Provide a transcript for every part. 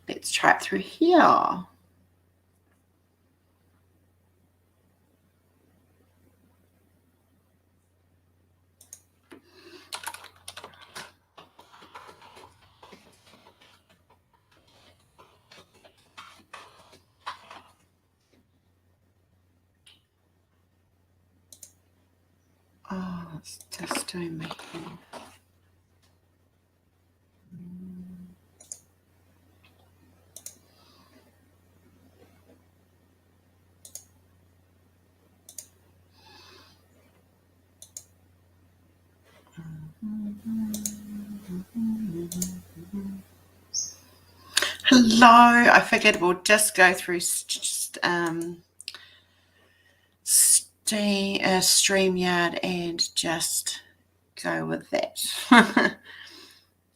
Let's try it through here. Oh, it's just doing my thing. Hello, I figured we'll just go through StreamYard and just go with that.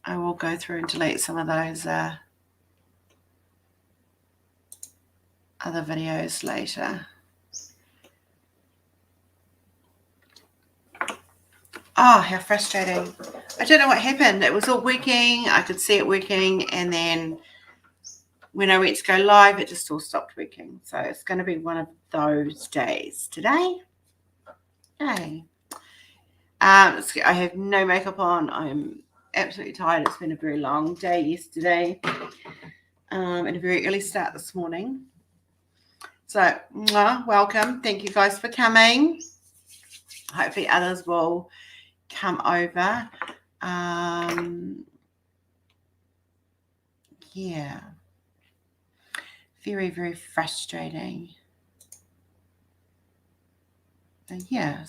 I will go through and delete some of those other videos later. Oh, how frustrating. I don't know what happened. It was all working. I could see it working. And then when I went to go live, it just all stopped working. So it's going to be one of those days today. Yay. I have no makeup on. I'm absolutely tired. It's been a very long day yesterday and a very early start this morning. So welcome. Thank you guys for coming. Hopefully others will come over. Yeah. Very, very frustrating. Yeah.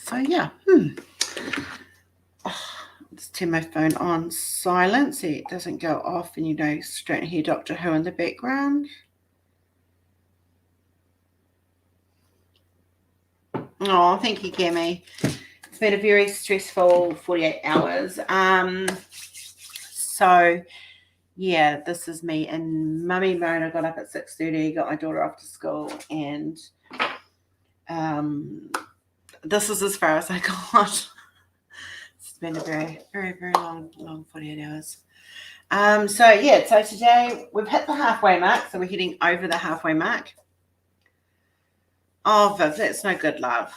Just turn my phone on silent so it doesn't go off and you don't hear Doctor Who in the background. Oh, thank you, Cami. It's been a very stressful 48 hours. So yeah, this is me in mummy mode. I got up at 6:30, got my daughter off to school, and this is as far as I got. It's been a very, very, very long 48 hours. So today we've hit the halfway mark, so we're heading over the halfway mark. Oh, Viv, that's no good, love.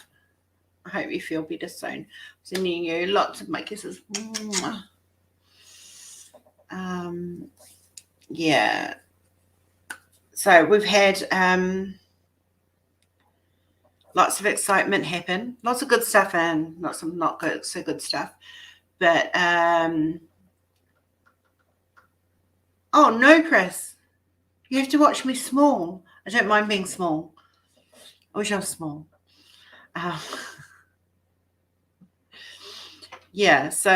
I hope you feel better soon. Sending you lots of my kisses. Yeah. So we've had lots of excitement happen, lots of good stuff and not some not good so good stuff. But oh no, Chris, you have to watch me small. I don't mind being small. I wish I was small. Yeah, so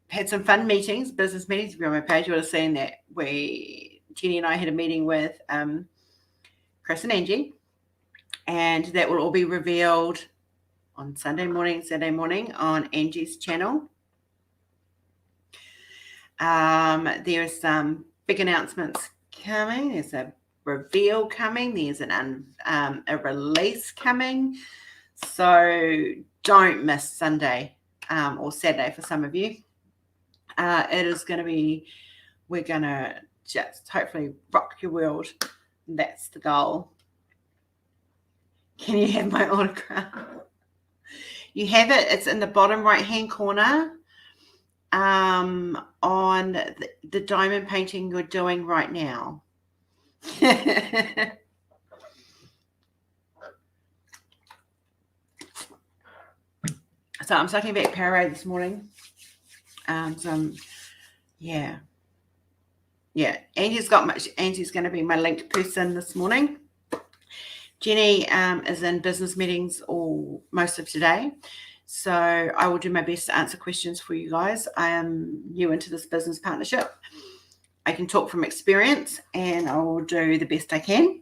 had some fun meetings, business meetings. If you're on my page, you would have seen that Jenny and I had a meeting with Chris and Angie, and that will all be revealed on Saturday morning on Angie's channel. There are some big announcements coming. There's a reveal coming. There's a release coming. So don't miss Sunday or Saturday for some of you. It is going to be, we're going to just hopefully rock your world. That's the goal. Can you have my autograph? You have it. It's in the bottom right-hand corner on the diamond painting you're doing right now. So I'm sucking back Powerade this morning. Yeah. Angie's going to be my linked person this morning. Jenny is in business meetings most of today. So I will do my best to answer questions for you guys. I am new into this business partnership. I can talk from experience and I will do the best I can.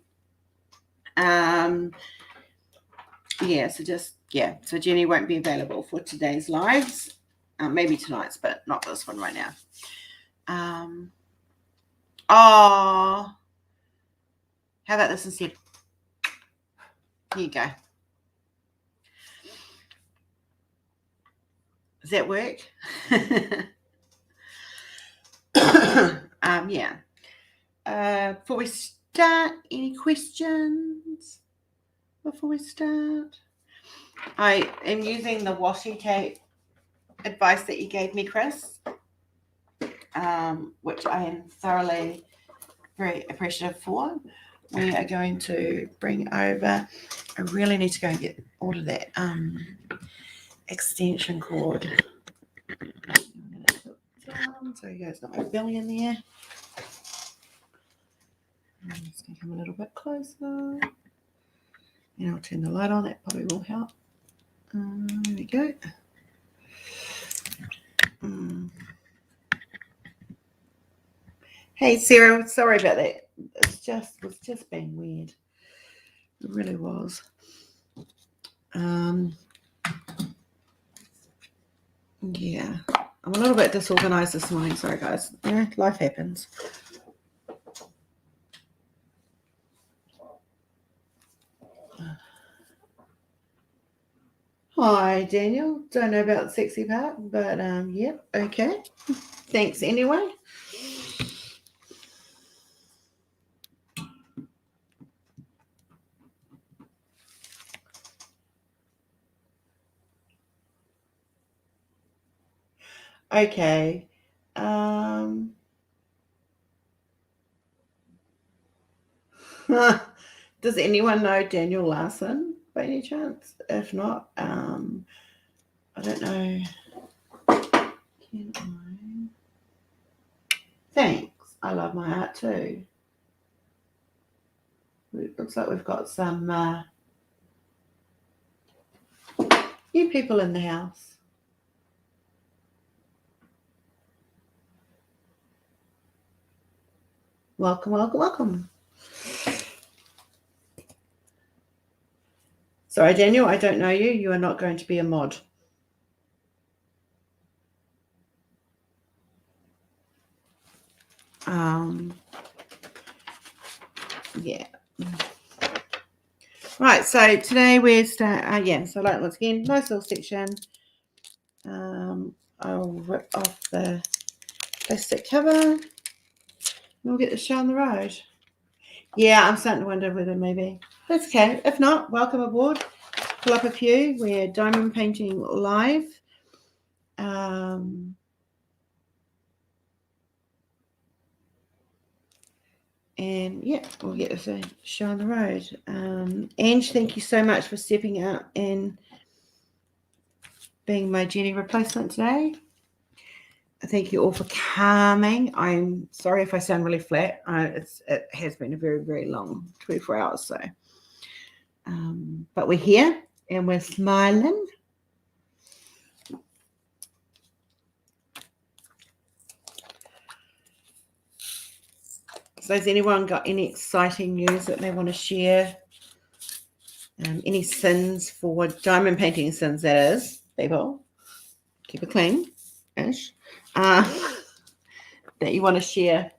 So Jenny won't be available for today's lives. Maybe tonight's, but not this one right now. How about this instead? Here you go. Does that work? Yeah. Before we start, any questions before we start? I am using the washi tape advice that you gave me, Chris, which I am thoroughly very appreciative for. We are going to bring over, I really need to go and get order that extension cord. So you guys got my belly in there. I'm just going to come a little bit closer. And I'll turn the light on, that probably will help. There we go. Hey Sarah, sorry about that. It was just being weird. It really was. Yeah. I'm a little bit disorganized this morning, sorry guys. Yeah, life happens. Hi Daniel. Don't know about the sexy part, but yep, okay. Thanks anyway. Okay. Does anyone know Daniel Larson by any chance? If not, I don't know. Can I? Thanks. I love my art too. It looks like we've got some new people in the house. Welcome, welcome, welcome. Sorry, Daniel, I don't know you. You are not going to be a mod. Yeah. Right, so today we're so like once again, nice little section. I'll rip off the plastic cover and we'll get the show on the road. Yeah, I'm starting to wonder whether maybe that's okay. If not, welcome aboard. Pull up a few. We're diamond painting live. And yeah, we'll get this show on the road. Ange, thank you so much for stepping up and being my Jenny replacement today. Thank you all for coming. I'm sorry if I sound really flat. It has been a very, very long 24 hours. So, but we're here and we're smiling. So has anyone got any exciting news that they want to share? Any sins for diamond painting sins, that is, people. Keep it clean-ish. That you want to share.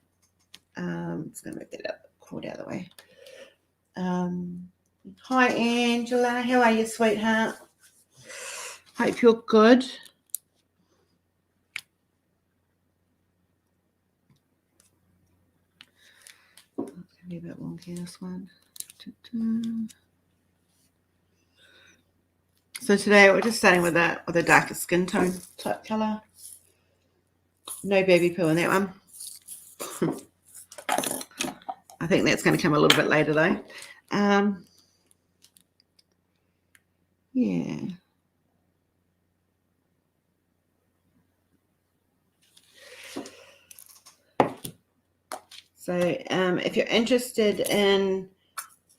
It's going to move that cord out of the way. Hi, Angela. How are you, sweetheart? Hope you're good. It's going to be a bit wonky, this one. So today we're just starting with a darker skin tone type colour. No baby poo in that one. I think that's going to come a little bit later though. Yeah. So if you're interested in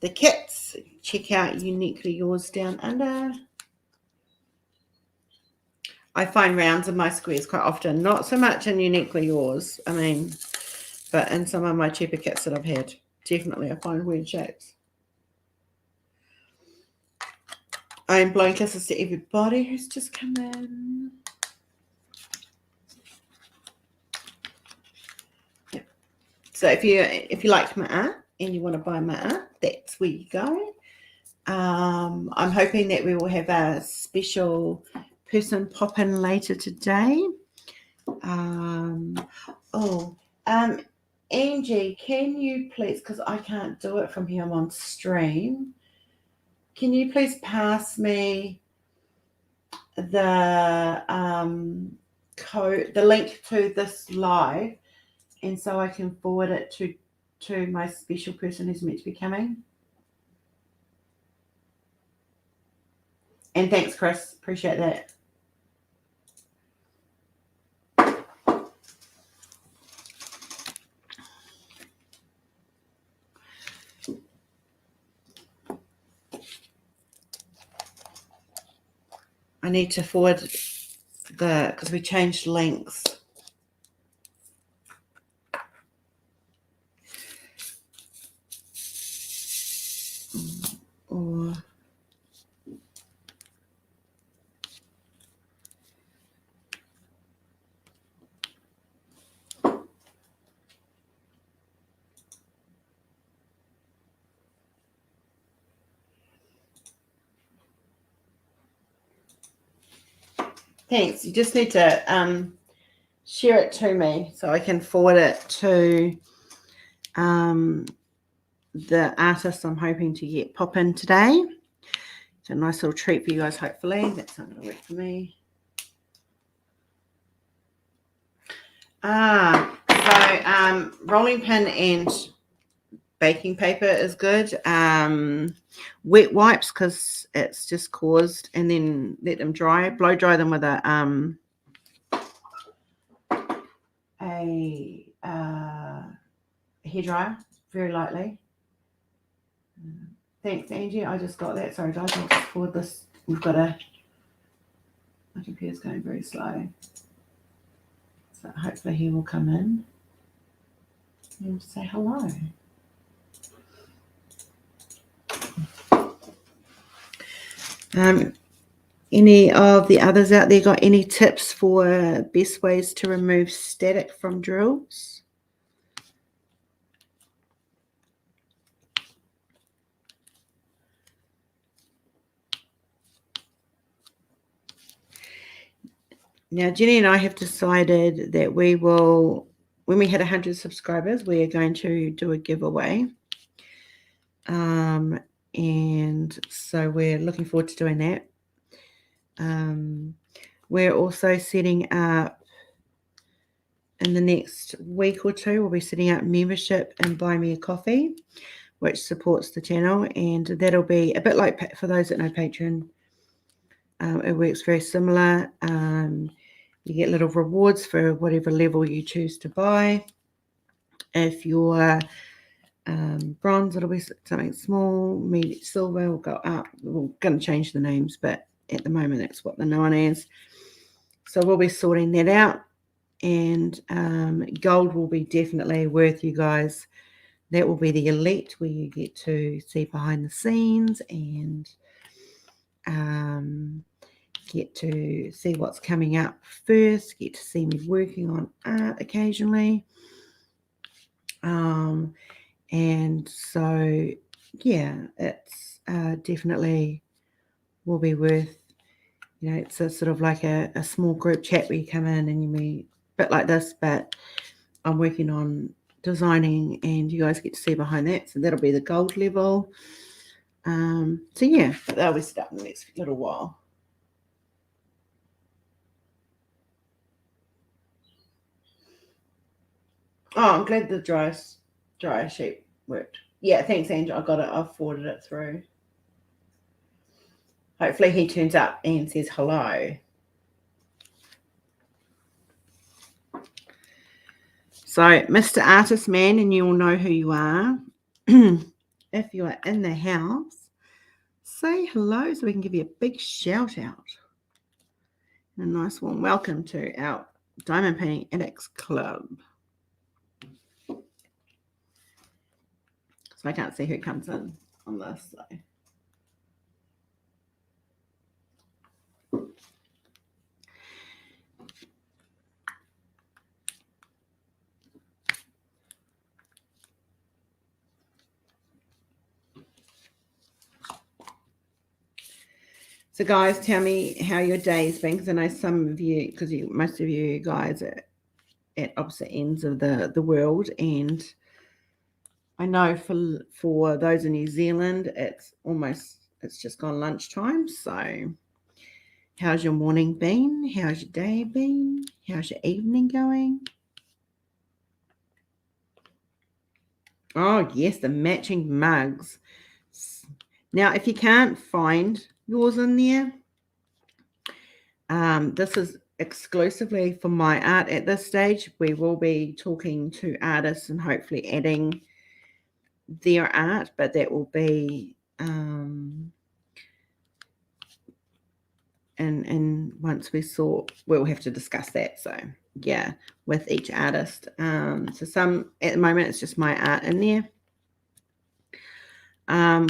the kits, check out Uniquely Yours down under. I find rounds in my squares quite often, not so much in Uniquely Yours, but in some of my cheaper kits that I've had. Definitely I find weird shapes. I'm blowing kisses to everybody who's just come in. Yep. So if you liked my art and you want to buy my art, that's where you go. I'm hoping that we will have a special person pop in later today. Angie, can you please, because I can't do it from here, I'm on stream, can you please pass me the code, the link to this live, and so I can forward it to my special person who's meant to be coming? And thanks, Chris. Appreciate that. I need to forward because we changed links. Or thanks. You just need to share it to me so I can forward it to the artist I'm hoping to get pop in today. It's a nice little treat for you guys, hopefully. That's not going to work for me. So rolling pin and baking paper is good. Wet wipes, because it's just caused, and then let them dry. Blow dry them with a hairdryer very lightly. Thanks, Angie. I just got that. Sorry, guys. I'll just forward this. We've got my computer's going very slow. So hopefully he will come in and say hello. Any of the others out there got any tips for best ways to remove static from drills? Now, Jenny and I have decided that we will, when we hit 100 subscribers, we are going to do a giveaway. And so we're looking forward to doing that. We're also setting up, in the next week or two, we'll be setting up membership and Buy Me a Coffee, which supports the channel. And that'll be a bit like, for those that know Patreon, it works very similar. You get little rewards for whatever level you choose to buy. If you're bronze, it'll be something small. Medium, silver will go up. We're going to change the names, but at the moment that's what they're known as. So we'll be sorting that out. And gold will be definitely worth you guys. That will be the elite, where you get to see behind the scenes and get to see what's coming up first, get to see me working on art occasionally. And so, yeah, it's definitely will be worth, it's a sort of like a small group chat where you come in and you meet, a bit like this, but I'm working on designing and you guys get to see behind that. So that'll be the gold level. So yeah, that'll be starting the next little while. Oh, I'm glad the dry sheet worked. Yeah, thanks, Angel. I got it. I've forwarded it through. Hopefully he turns up and says hello. So, Mr. Artist Man, and you all know who you are. If you are in the house, say hello so we can give you a big shout out. And a nice warm welcome to our Diamond Painting Addicts Club. So I can't see who comes in on this. So guys, tell me how your day's been, because I know some of you, most of you guys at opposite ends of the world, and I know for those in New Zealand, it's just gone lunchtime. So how's your morning been? How's your day been? How's your evening going? Oh yes, the matching mugs. Now, if you can't find yours in there, this is exclusively for my art at this stage. We will be talking to artists and hopefully adding their art, but that will be and once we'll have to discuss that. So yeah, with each artist. So some at the moment it's just my art in there.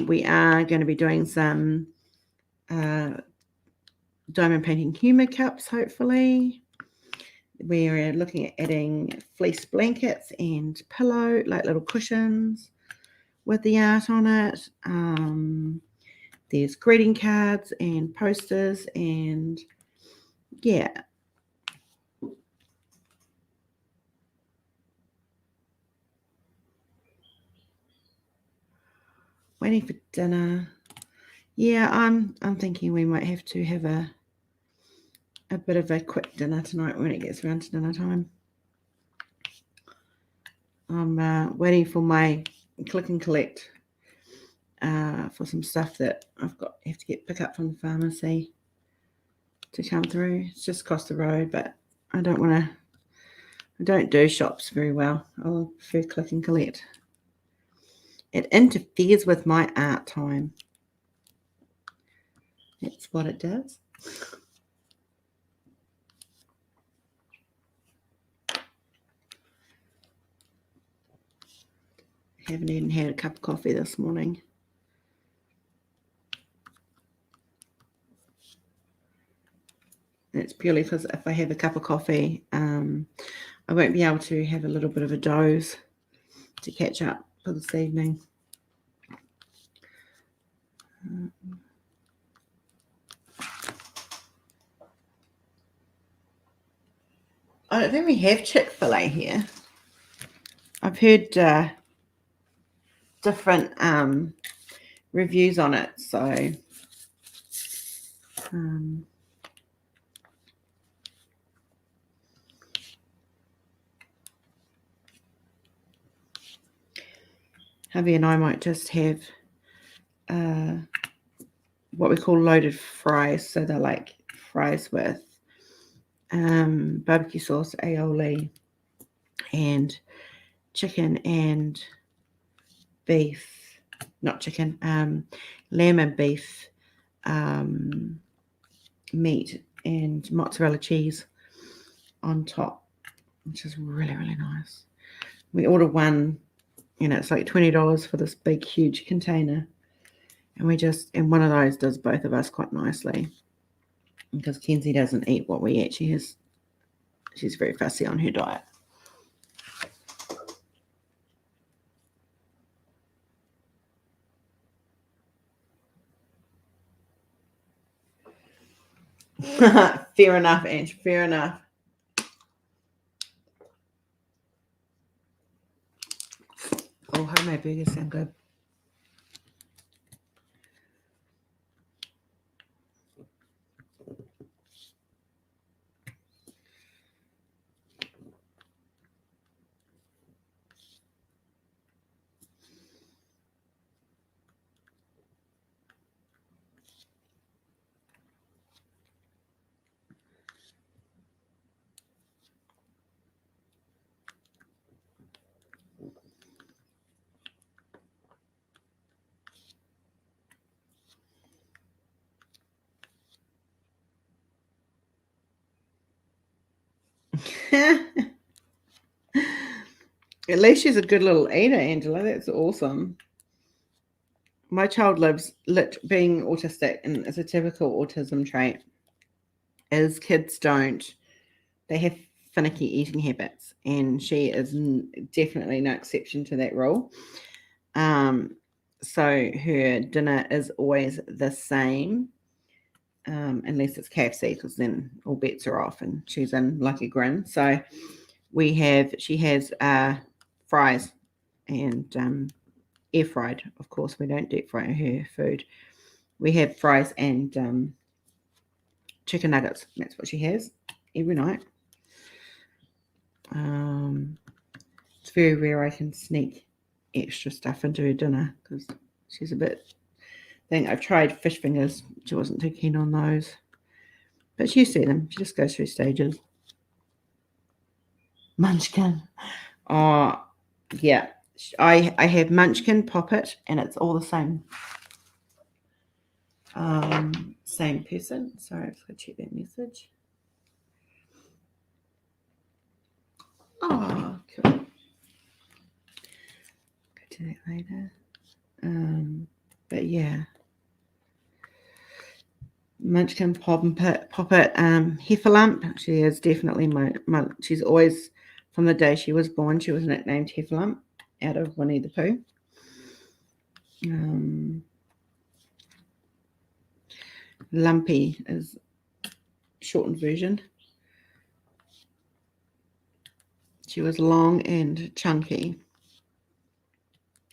We are going to be doing some diamond painting humor cups, hopefully. We're looking at adding fleece blankets and pillow, like little cushions with the art on it. There's greeting cards and posters, and yeah. Waiting for dinner. Yeah, I'm thinking we might have to have a bit of a quick dinner tonight when it gets around to dinner time. I'm waiting for my click and collect for some stuff that have to pick up from the pharmacy to come through. It's just across the road, but I don't do shops very well. I'll prefer click and collect. It interferes with my art time. That's what it does. Haven't even had a cup of coffee this morning. It's purely because if I have a cup of coffee, I won't be able to have a little bit of a doze to catch up for this evening. I don't think we have Chick-Fil-A here. I've heard different reviews on it, so Hubby and I might just have what we call loaded fries. So they're like fries with barbecue sauce, aioli, and chicken and beef. Not chicken, lamb and beef meat and mozzarella cheese on top, which is really, really nice. We order one, it's like $20 for this big, huge container. And one of those does both of us quite nicely, because Kenzie doesn't eat what we eat. She's very fussy on her diet. Fair enough, Ange. Fair enough. Oh, homemade burgers sound good. At least she's a good little eater, Angela. That's awesome. My child being autistic, and it's a typical autism trait, is kids they have finicky eating habits, and she is definitely no exception to that rule. So her dinner is always the same, unless it's KFC, because then all bets are off and she's in like a grin. So she has fries and air fried. Of course, we don't deep fry her food. We have fries and chicken nuggets. That's what she has every night. It's very rare I can sneak extra stuff into her dinner because she's a bit. I think I've tried fish fingers. She wasn't too keen on those, but she used to eat them. She just goes through stages. Munchkin. Oh, yeah. I have Munchkin, Poppet, and it's all the same. Same person. Sorry, I'm just going to check that message. Oh, cool. Go to that later. But yeah. Munchkin, Poppet, Heffalump. She is definitely she's always, from the day she was born, she was nicknamed Heffalump out of Winnie the Pooh. Lumpy is shortened version. She was long and chunky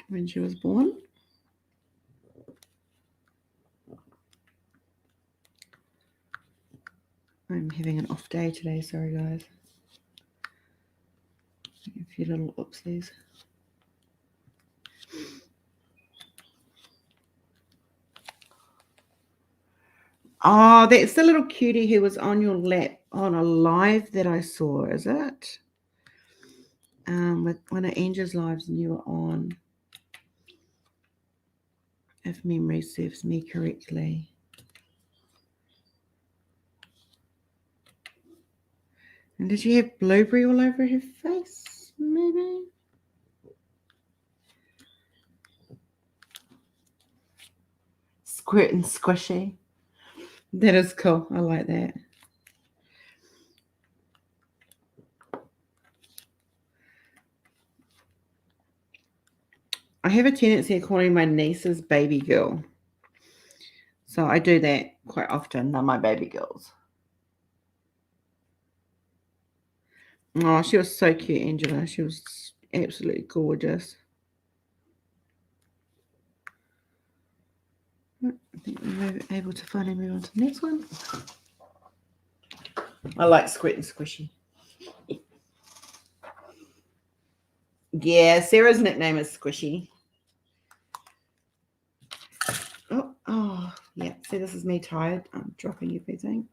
when she was born. I'm having an off day today, sorry guys. A few little oopsies. Oh, that's the little cutie who was on your lap on a live that I saw, is it? With one of Angel's lives and you were on, if memory serves me correctly. And did she have blueberry all over her face, maybe? Squirt and squishy. That is cool. I like that. I have a tendency of calling my nieces baby girl. So I do that quite often. They're my baby girls. Oh, she was so cute, Angela. She was absolutely gorgeous. I think we're able to finally move on to the next one. I like Squirt and Squishy. Yeah, Sarah's nickname is Squishy. Oh, yeah. See, this is me tired. I'm dropping everything.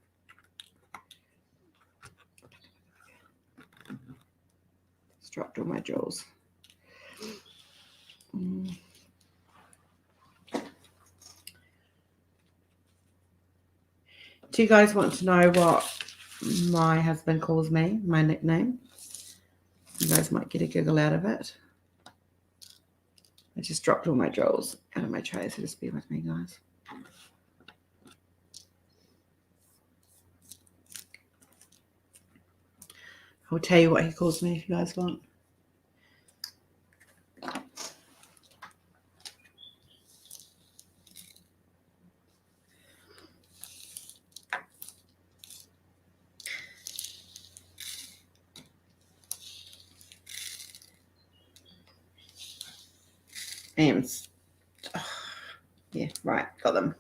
Just dropped all my jewels. Do you guys want to know what my husband calls me, my nickname? You guys might get a giggle out of it. I just dropped all my jewels out of my tray, so just bear with me, guys. I'll tell you what he calls me if you guys want. And yeah, right, got them.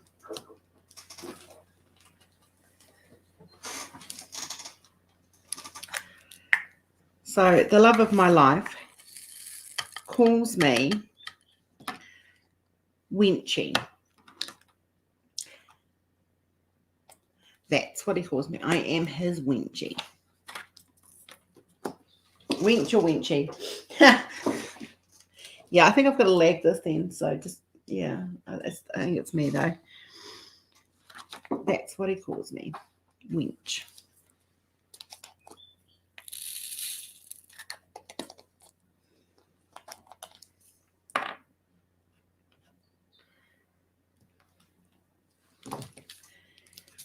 So the love of my life calls me Winchy. That's what he calls me. I am his Winchy. Winch or Winchy. Yeah, I think I've got to lag this then. So just, yeah, I think it's me though. That's what he calls me. Winch.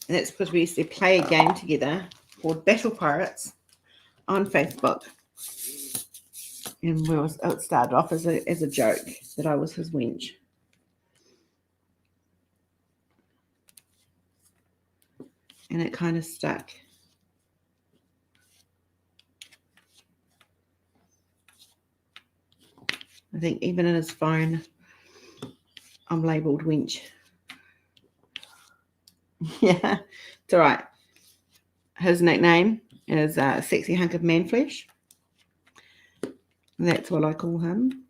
And that's because we used to play a game together called Battle Pirates on Facebook. And it started off as a joke that I was his wench. And it kind of stuck. I think even in his phone, I'm labelled wench. Yeah, it's all right. His nickname is Sexy Hunk of Man Flesh. That's what I call him.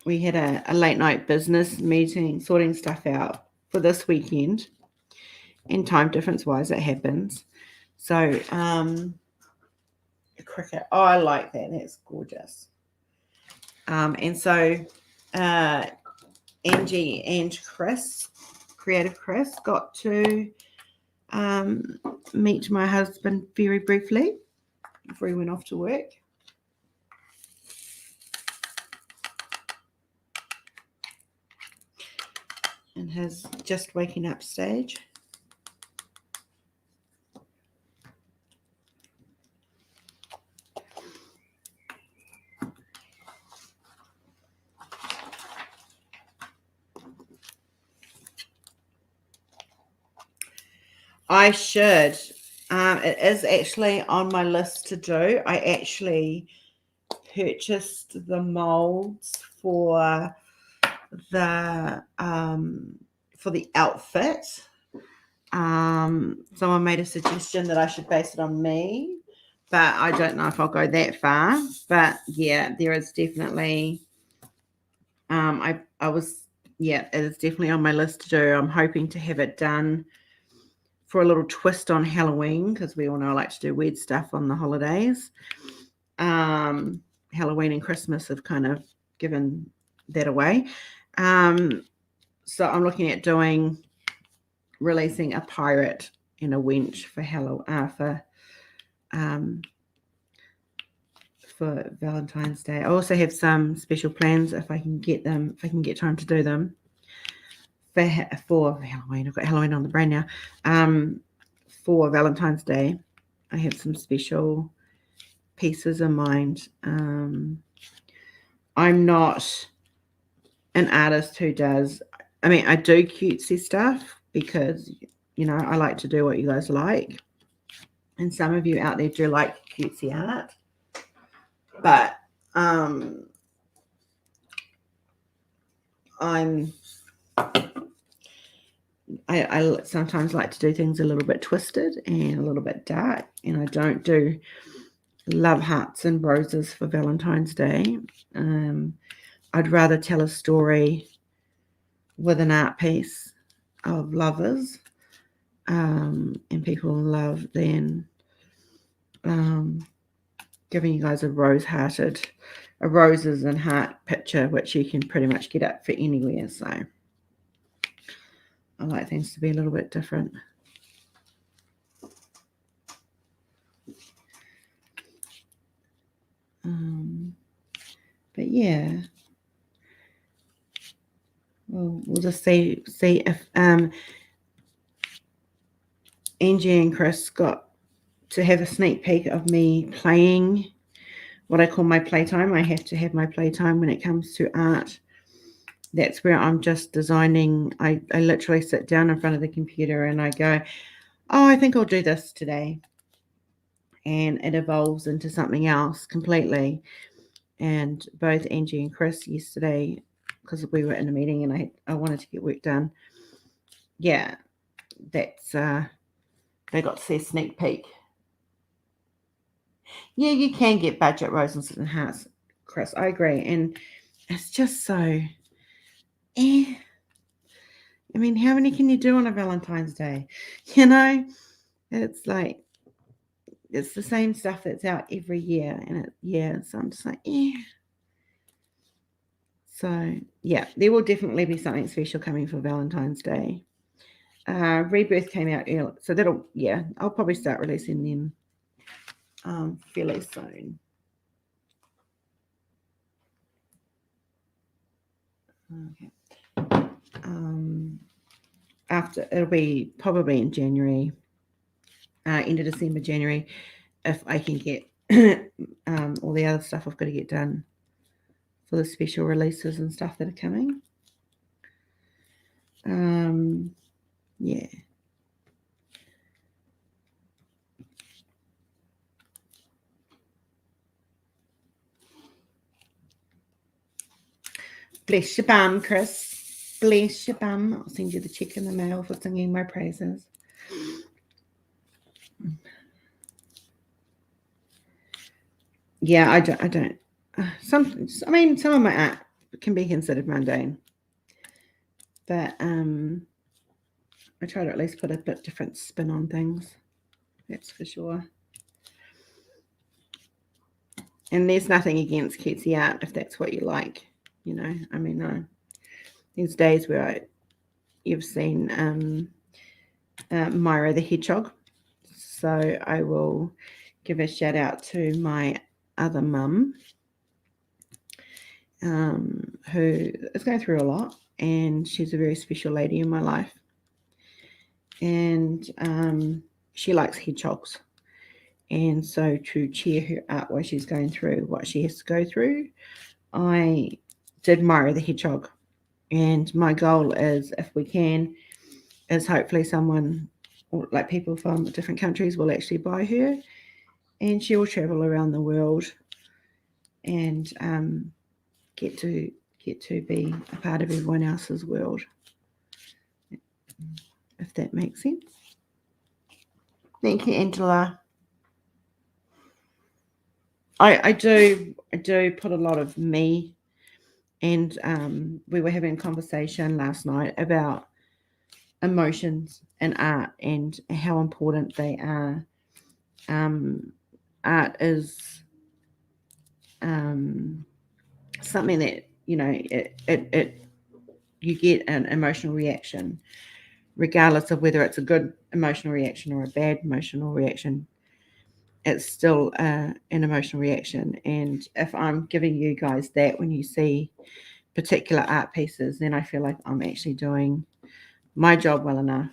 We had a late night business meeting, sorting stuff out for this weekend. And time difference wise, it happens. So, cricket. Oh, I like that. That's gorgeous. And so, Angie and Chris, Creative Chris, got to meet my husband very briefly before he went off to work. In his just waking up stage. I should. It is actually on my list to do. I actually purchased the molds for the outfit. Someone made a suggestion that I should base it on me, but I don't know if I'll go that far. But yeah, there is definitely. It is definitely on my list to do. I'm hoping to have it done for a little twist on Halloween, because we all know I like to do weird stuff on the holidays. Halloween and Christmas have kind of given that away. So I'm looking at releasing a pirate and a wench for Valentine's Day. I also have some special plans if I can get time to do them for Halloween. I've got Halloween on the brain now. For Valentine's Day, I have some special pieces in mind. I'm not an artist who does. I mean, I do cutesy stuff because I like to do what you guys like, and some of you out there do like cutesy art. But I sometimes like to do things a little bit twisted and a little bit dark, and I don't do love hearts and roses for Valentine's Day. I'd rather tell a story with an art piece of lovers and people in love than giving you guys a roses and heart picture, which you can pretty much get up for anywhere. So I like things to be a little bit different. But yeah, we'll just see if Angie and Chris got to have a sneak peek of me playing what I call my playtime. I have to have my playtime when it comes to art. That's where I'm just designing. I literally sit down in front of the computer and I go, oh, I think I'll do this today. And it evolves into something else completely. And both Angie and Chris yesterday, because we were in a meeting and I wanted to get work done. Yeah, that's they got to see a sneak peek. Yeah, you can get budget roses and hearts, Chris. I agree. And it's just so I mean, how many can you do on a Valentine's Day? It's like it's the same stuff that's out every year, and so I'm just like, So yeah, there will definitely be something special coming for Valentine's Day. Rebirth came out early, so I'll probably start releasing them fairly soon. Okay. After it'll be probably in January, end of December, January, if I can get all the other stuff I've got to get done for the special releases and stuff that are coming. Yeah. Bless your bum, Chris. Bless your bum. I'll send you the check in the mail for singing my praises. Yeah, I don't. Some of my art can be considered mundane, but I try to at least put a bit different spin on things. That's for sure. And there's nothing against cutesy art if that's what you like. There's days where you've seen Myra the Hedgehog. So I will give a shout out to my other mum, who is going through a lot, and she's a very special lady in my life. And she likes hedgehogs. And so to cheer her up while she's going through what she has to go through, I did Myra the Hedgehog. And my goal is, if we can, is hopefully someone, or like people from different countries, will actually buy her, and she will travel around the world and get to be a part of everyone else's world, if that makes sense. Thank you, Angela. I do put a lot of me, and we were having a conversation last night about emotions and art and how important they are. Art is something that you get an emotional reaction, regardless of whether it's a good emotional reaction or a bad emotional reaction. It's still an emotional reaction. And if I'm giving you guys that when you see particular art pieces, then I feel like I'm actually doing my job well enough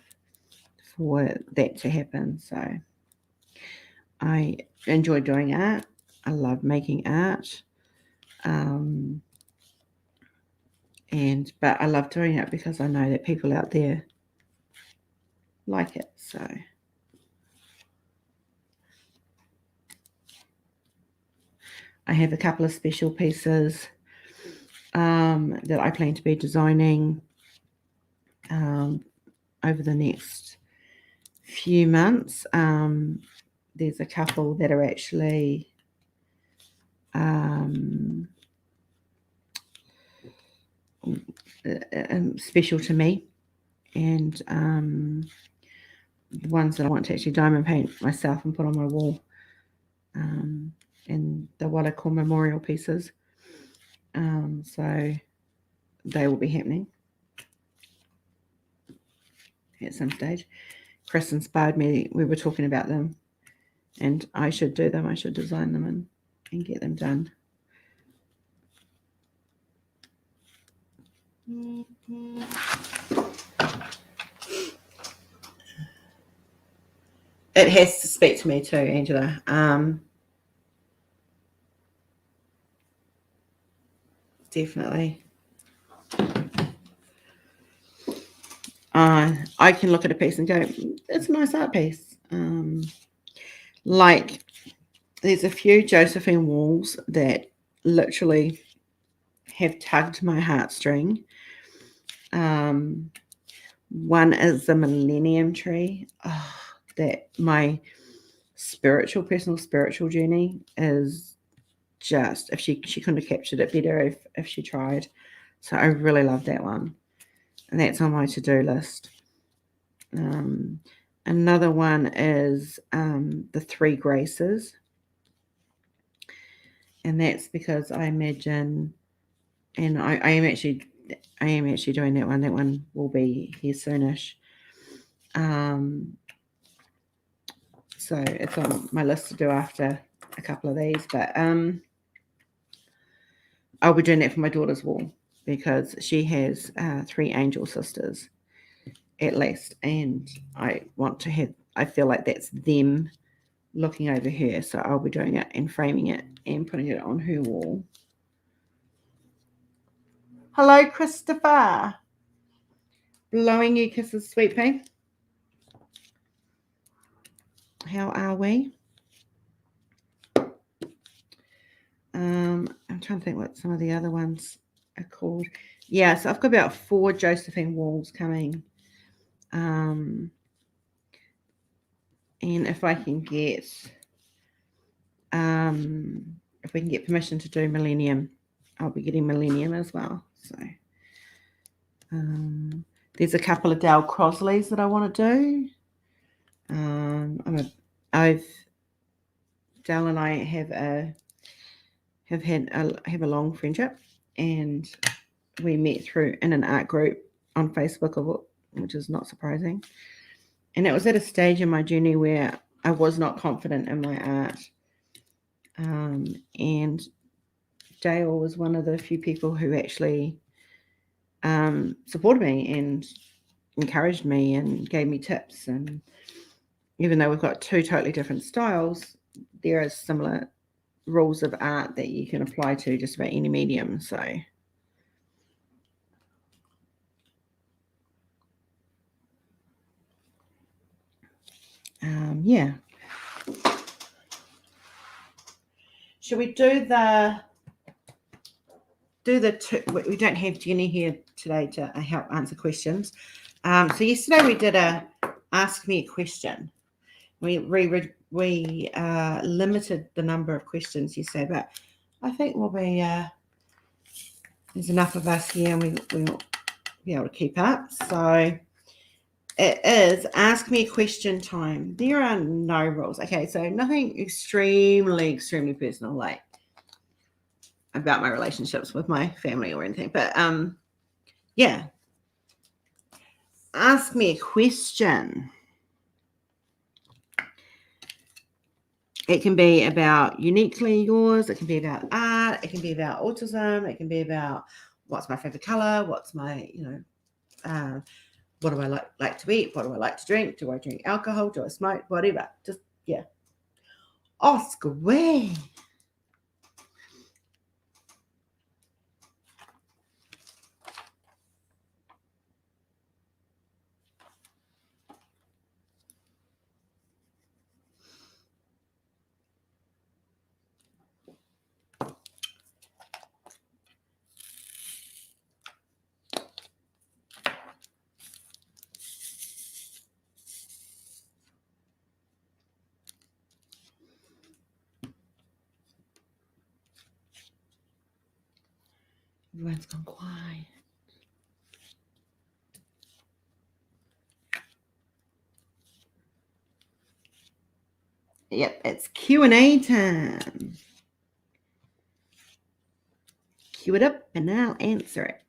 for that to happen. So I enjoy doing art. I love making art. But I love doing it because I know that people out there like it. So I have a couple of special pieces that I plan to be designing over the next few months. There's a couple that are actually special to me, and the ones that I want to actually diamond paint myself and put on my wall, and they're what I call memorial pieces. So they will be happening at some stage. Chris inspired me. We were talking about them, and I should do them. I should design them and get them done. It has to speak to me too, Angela. Definitely. I can look at a piece and go, it's a nice art piece. Like there's a few Josephine walls that literally have tugged my heartstring. One is the Millennium Tree. Oh, that my personal spiritual journey is just, if she couldn't have captured it better if she tried. So I really love that one. And that's on my to-do list. Another one is the Three Graces. And that's because I imagine, and I am actually doing that one. That one will be here soonish. So it's on my list to do after a couple of these. But I'll be doing that for my daughter's wall because she has 3 angel sisters at least. And I feel like that's them looking over her. So I'll be doing it and framing it and putting it on her wall. Hello, Christopher. Blowing you kisses, sweet pea. How are we? I'm trying to think what some of the other ones are called. Yeah, so I've got about 4 Josephine walls coming. And if I can get if we can get permission to do Millennium, I'll be getting Millennium as well. So there's a couple of Dale Crosleys that I want to do. Dale and I have a long friendship, and we met in an art group on Facebook, which is not surprising. And it was at a stage in my journey where I was not confident in my art. And Dale was one of the few people who actually supported me and encouraged me and gave me tips. And even though we've got 2 totally different styles, there are similar rules of art that you can apply to just about any medium. So yeah. Should we do the two? We don't have Jenny here today to help answer questions. So yesterday we did a ask me a question. We limited the number of questions yesterday, but I think we'll be there's enough of us here, and we'll be able to keep up. So it is ask me a question time. There are no rules. Okay, so nothing extremely personal, like about my relationships with my family or anything. But yeah, ask me a question. It can be about uniquely yours. It can be about art. It can be about autism. It can be about what's my favorite color. What's my, what do I like to eat? What do I like to drink? Do I drink alcohol? Do I smoke? Whatever. Just, yeah. Ask away. Everyone's gone quiet. Yep, it's Q&A time. Cue it up and I'll answer it.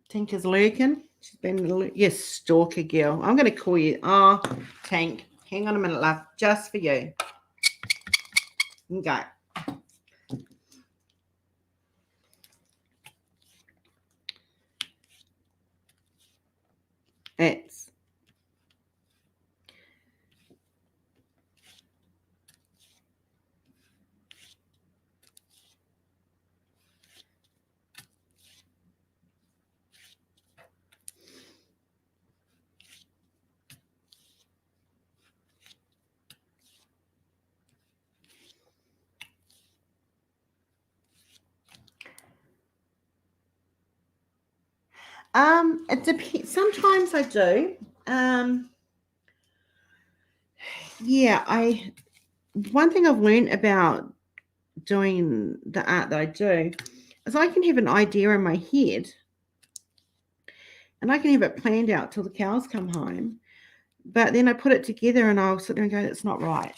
Tinker's lurking. She's been, yes, stalker girl. I'm going to call you. Oh, Tank. Hang on a minute, love. Just for you. Okay. It's it depends. Sometimes I do. Yeah, one thing I've learned about doing the art that I do is I can have an idea in my head and I can have it planned out till the cows come home, but then I put it together and I'll sit there and go, it's not right.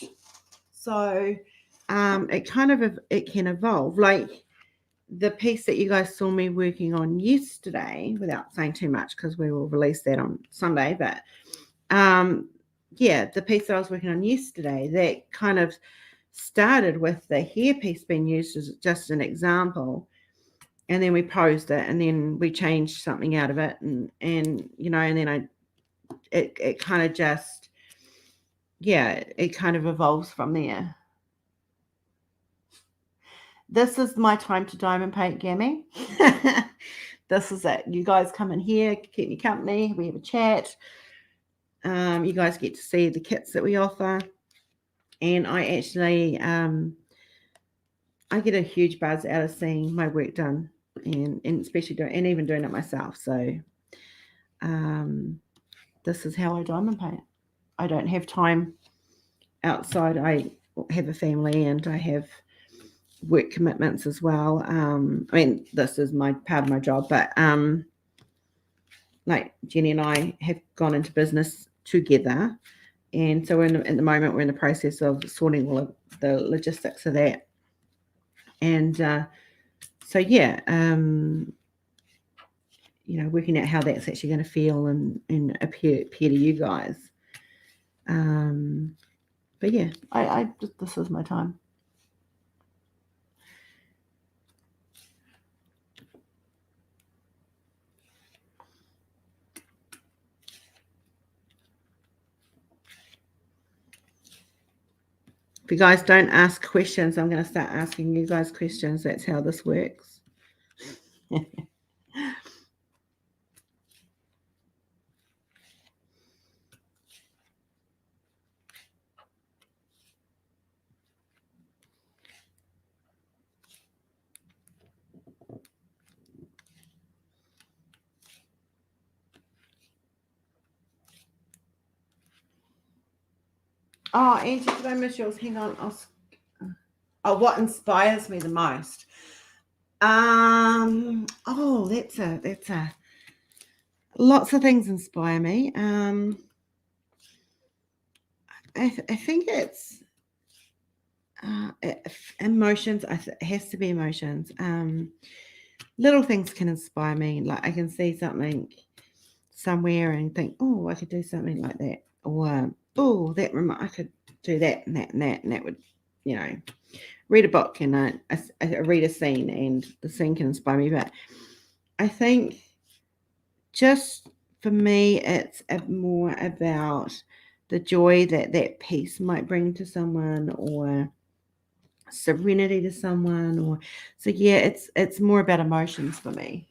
So it can evolve. Like the piece that you guys saw me working on yesterday, without saying too much because we will release that on Sunday, but yeah, the piece that I was working on yesterday, that kind of started with the hair piece being used as just an example, and then we posed it, and then we changed something out of it, and then it kind of just, yeah, it kind of evolves from there. This is my time to diamond paint, Gammy. this is it. You guys come in here, keep me company. We have a chat. You guys get to see the kits that we offer. And I actually, I get a huge buzz out of seeing my work done, and especially even doing it myself. So this is how I diamond paint. I don't have time outside. I have a family and I have work commitments as well. I mean, this is part of my job, but like Jenny and I have gone into business together, and so at the moment we're in the process of sorting all of the logistics of that. And so yeah, working out how that's actually going to feel and appear to you guys. But yeah, I this is my time. If you guys don't ask questions, I'm going to start asking you guys questions. That's how this works. Oh, Angie, did I miss yours? Hang on. What inspires me the most? Oh, that's a lots of things inspire me. I think it's emotions. It has to be emotions. Little things can inspire me. Like I can see something somewhere and think, oh, I could do something like that, or oh, I could do that and that and that, and that would, read a book and I read a scene and the scene can inspire me. But I think just for me, it's more about the joy that peace might bring to someone, or serenity to someone, or so yeah, it's more about emotions for me.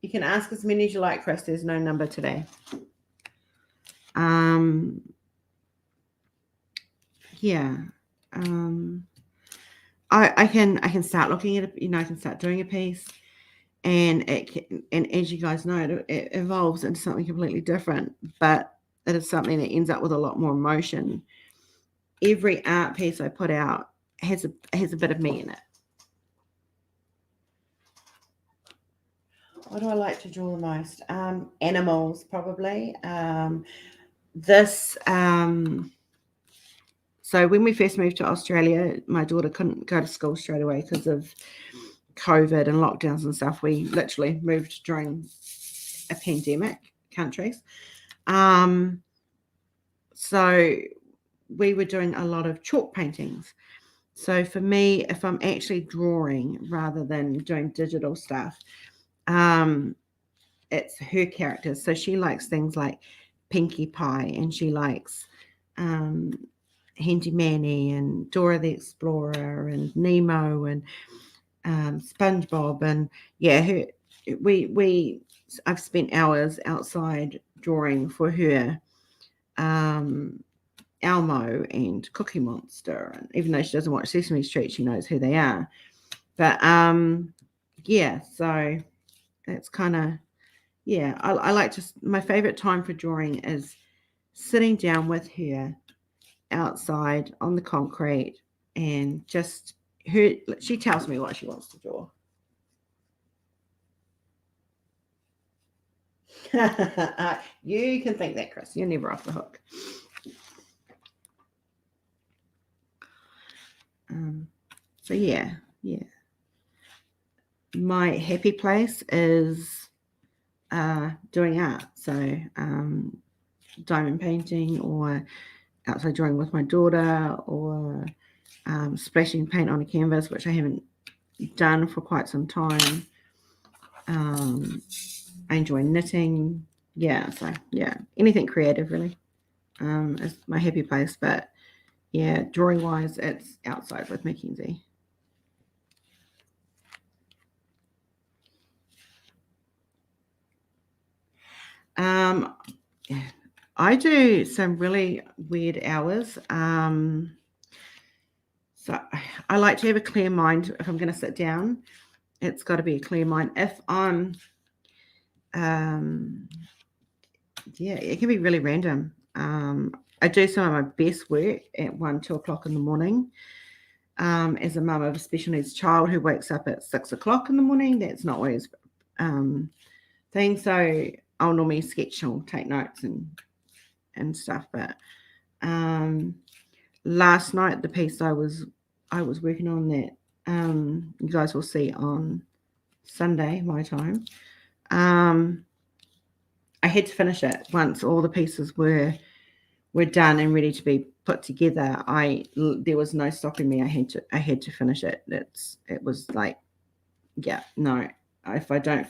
You can ask as many as you like, Chris. There's no number today. Yeah. I can start looking at it, I can start doing a piece, and as you guys know, it evolves into something completely different, but it is something that ends up with a lot more emotion. Every art piece I put out has a bit of me in it. What do I like to draw the most? Animals, probably. So when we first moved to Australia, my daughter couldn't go to school straight away because of COVID and lockdowns and stuff. We literally moved during a pandemic countries. So we were doing a lot of chalk paintings. So for me, if I'm actually drawing rather than doing digital stuff, it's her characters. So she likes things like Pinkie Pie, and she likes Handy Manny and Dora the Explorer and Nemo and SpongeBob, and yeah, I've spent hours outside drawing for her. Elmo and Cookie Monster, and even though she doesn't watch Sesame Street, she knows who they are. But yeah, so it's kind of, yeah, I like my favorite time for drawing is sitting down with her outside on the concrete, and just she tells me what she wants to draw. You can think that, Chris. You're never off the hook. So yeah. My happy place is doing art. So diamond painting, or outside drawing with my daughter, or splashing paint on a canvas, which I haven't done for quite some time. I enjoy knitting. Yeah, so yeah, anything creative really is my happy place. But yeah, drawing wise, it's outside with Mackenzie. I do some really weird hours. So I like to have a clear mind if I'm going to sit down. It's got to be a clear mind. If I'm, it can be really random. I do some of my best work at 1, 2 o'clock in the morning. As a mum of a special needs child who wakes up at 6 o'clock in the morning, that's not always thing. So I'll normally sketch or take notes and stuff. But last night, the piece I was working on that you guys will see on Sunday, my time. I had to finish it once all the pieces were done and ready to be put together. There was no stopping me. I had to finish it. It was like, yeah, no. If I don't,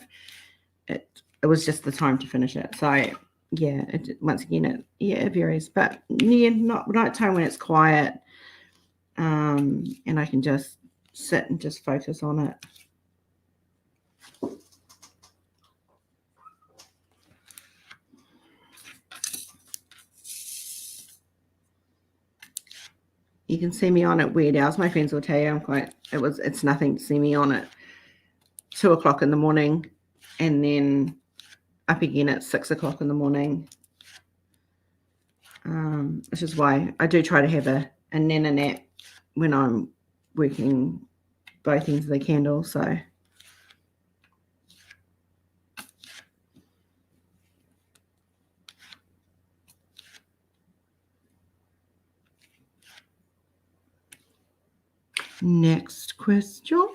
it was just the time to finish it. So yeah, once again, it varies. But yeah, not time when it's quiet, and I can just sit and just focus on it. You can see me on at weird hours. My friends will tell you it's nothing to see me on at 2 o'clock in the morning and then up again at 6 o'clock in the morning. Which is why I do try to have a nana nap when I'm working both ends of the candle. So next question.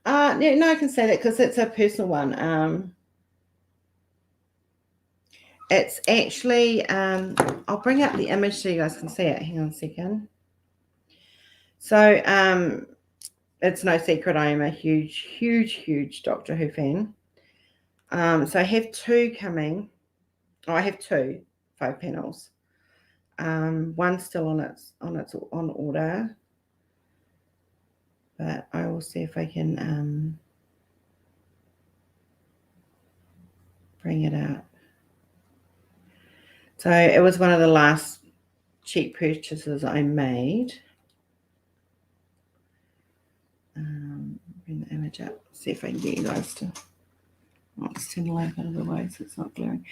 No, I can say that because it's a personal one. It's actually, I'll bring up the image so you guys can see it. Hang on a second. So it's no secret I am a huge, huge, huge Doctor Who fan. So I have two coming. Oh, I have 5 panels. One's still on order, but I will see if I can bring it out. So it was one of the last cheap purchases I made. Bring the image up. See if I can get you guys to. Let's turn the lamp out of the way so it's not glaring.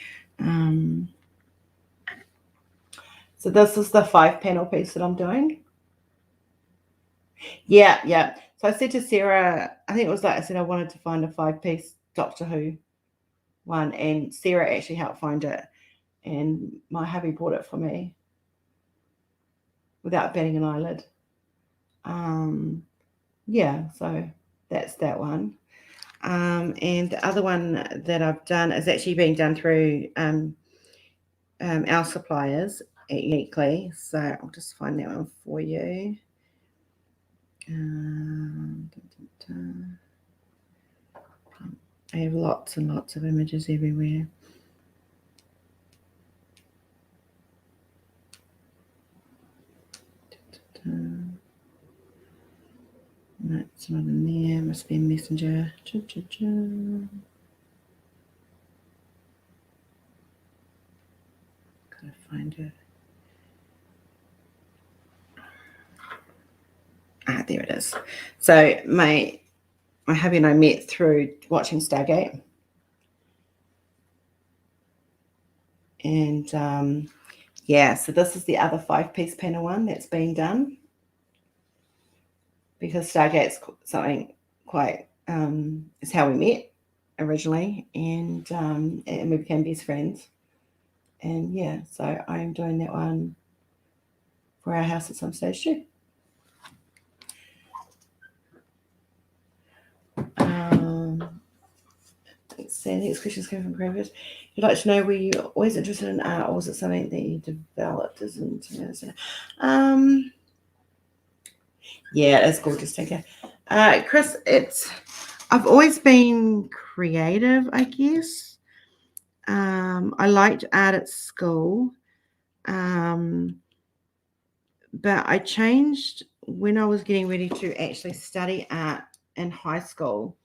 So this is the 5 panel piece that I'm doing. Yeah. So I said to Sarah, I think it was like I said I wanted to find a 5-piece Doctor Who one, and Sarah actually helped find it, and my hubby bought it for me without batting an eyelid. Yeah, so that's that one. And the other one that I've done is actually being done through our suppliers at Uniquely. So I'll just find that one for you. I have lots and lots of images everywhere. No, it's not in there. Must be a messenger. Gotta find it. There it is. So my hubby and I met through watching Stargate. And yeah, so this is the other 5-piece panel one that's being done, because Stargate's something quite is how we met originally, and we became best friends. And yeah, so I'm doing that one for our house at some stage too. Let's see, next question's coming from Cravers. You'd like to know, were you always interested in art, or was it something that you developed as an yeah, it's gorgeous. Thank you. Chris, I've always been creative, I guess. I liked art at school. But I changed when I was getting ready to actually study art in high school.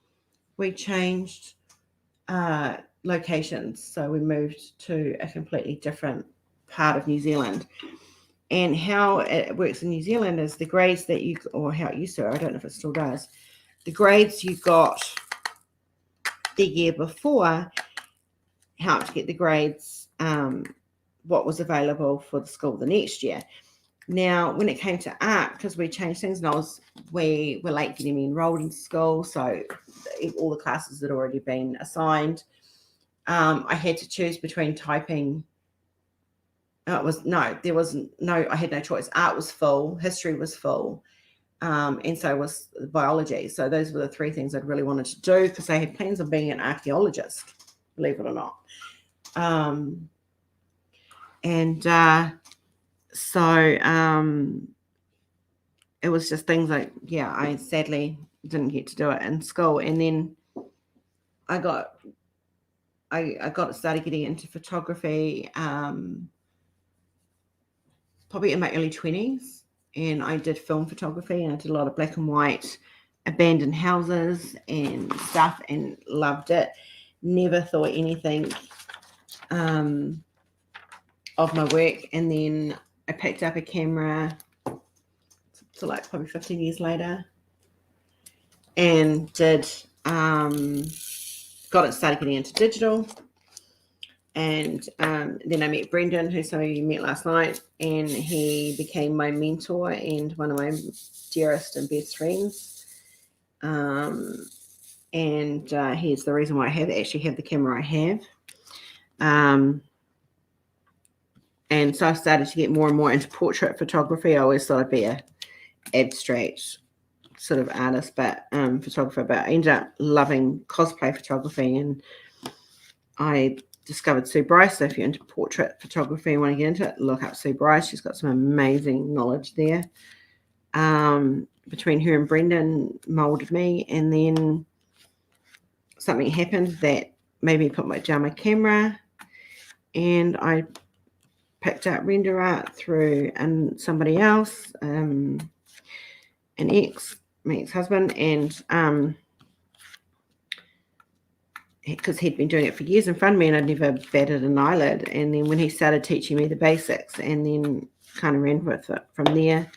We changed locations. So we moved to a completely different part of New Zealand. And how it works in New Zealand is the grades that you, or how it used to, I don't know if it still does, the grades you got the year before helped get the grades, what was available for the school the next year. Now, when it came to art, because we changed things, and we were late getting me enrolled in school, so all the classes had already been assigned. I had to choose between typing. I had no choice. Art was full, history was full, and so was biology. So those were the three things I'd really wanted to do, because I had plans of being an archaeologist, believe it or not. It was just things like, I sadly didn't get to do it in school. And then I started getting into photography probably in my early 20s. And I did film photography, and I did a lot of black and white abandoned houses and stuff, and loved it. Never thought anything of my work. And then I picked up a camera, so like probably 15 years later, and started getting into digital. And then I met Brendan, who some of you met last night, and he became my mentor and one of my dearest and best friends. And he's the reason why I actually have the camera I have. And so I started to get more and more into portrait photography. I always thought I'd be a abstract sort of artist, but photographer. But I ended up loving cosplay photography, and I discovered Sue Bryce. So if you're into portrait photography and want to get into it, look up Sue Bryce. She's got some amazing knowledge there. Between her and Brendan molded me, and then something happened that made me put down my camera, and I picked up render art through somebody else, my ex-husband, and because he'd been doing it for years in front of me, and I'd never batted an eyelid. And then when he started teaching me the basics, and then kind of ran with it from there.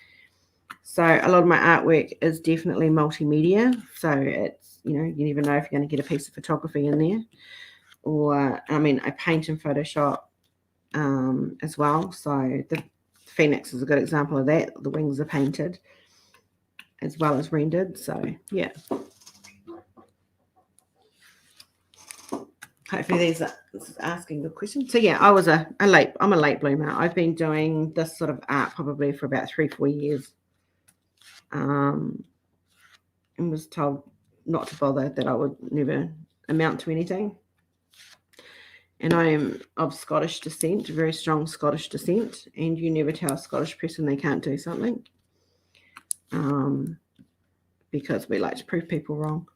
So a lot of my artwork is definitely multimedia. So it's, you never know if you're going to get a piece of photography in there. Or, I paint in Photoshop as well. So the Phoenix is a good example of that. The wings are painted as well as rendered. So, yeah. Hopefully this is asking good questions. So yeah, I'm a late bloomer. I've been doing this sort of art probably for about 3-4 years. And was told not to bother, that I would never amount to anything. And I am of Scottish descent, very strong Scottish descent, and you never tell a Scottish person they can't do something, because we like to prove people wrong.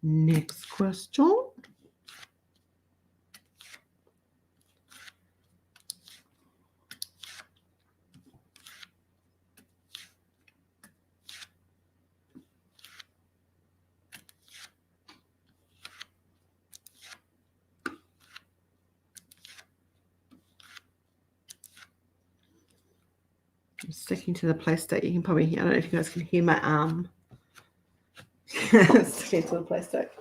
Next question. I'm sticking to the plastic. You can probably hear, I don't know if you guys can hear my arm. Sticking to the plastic.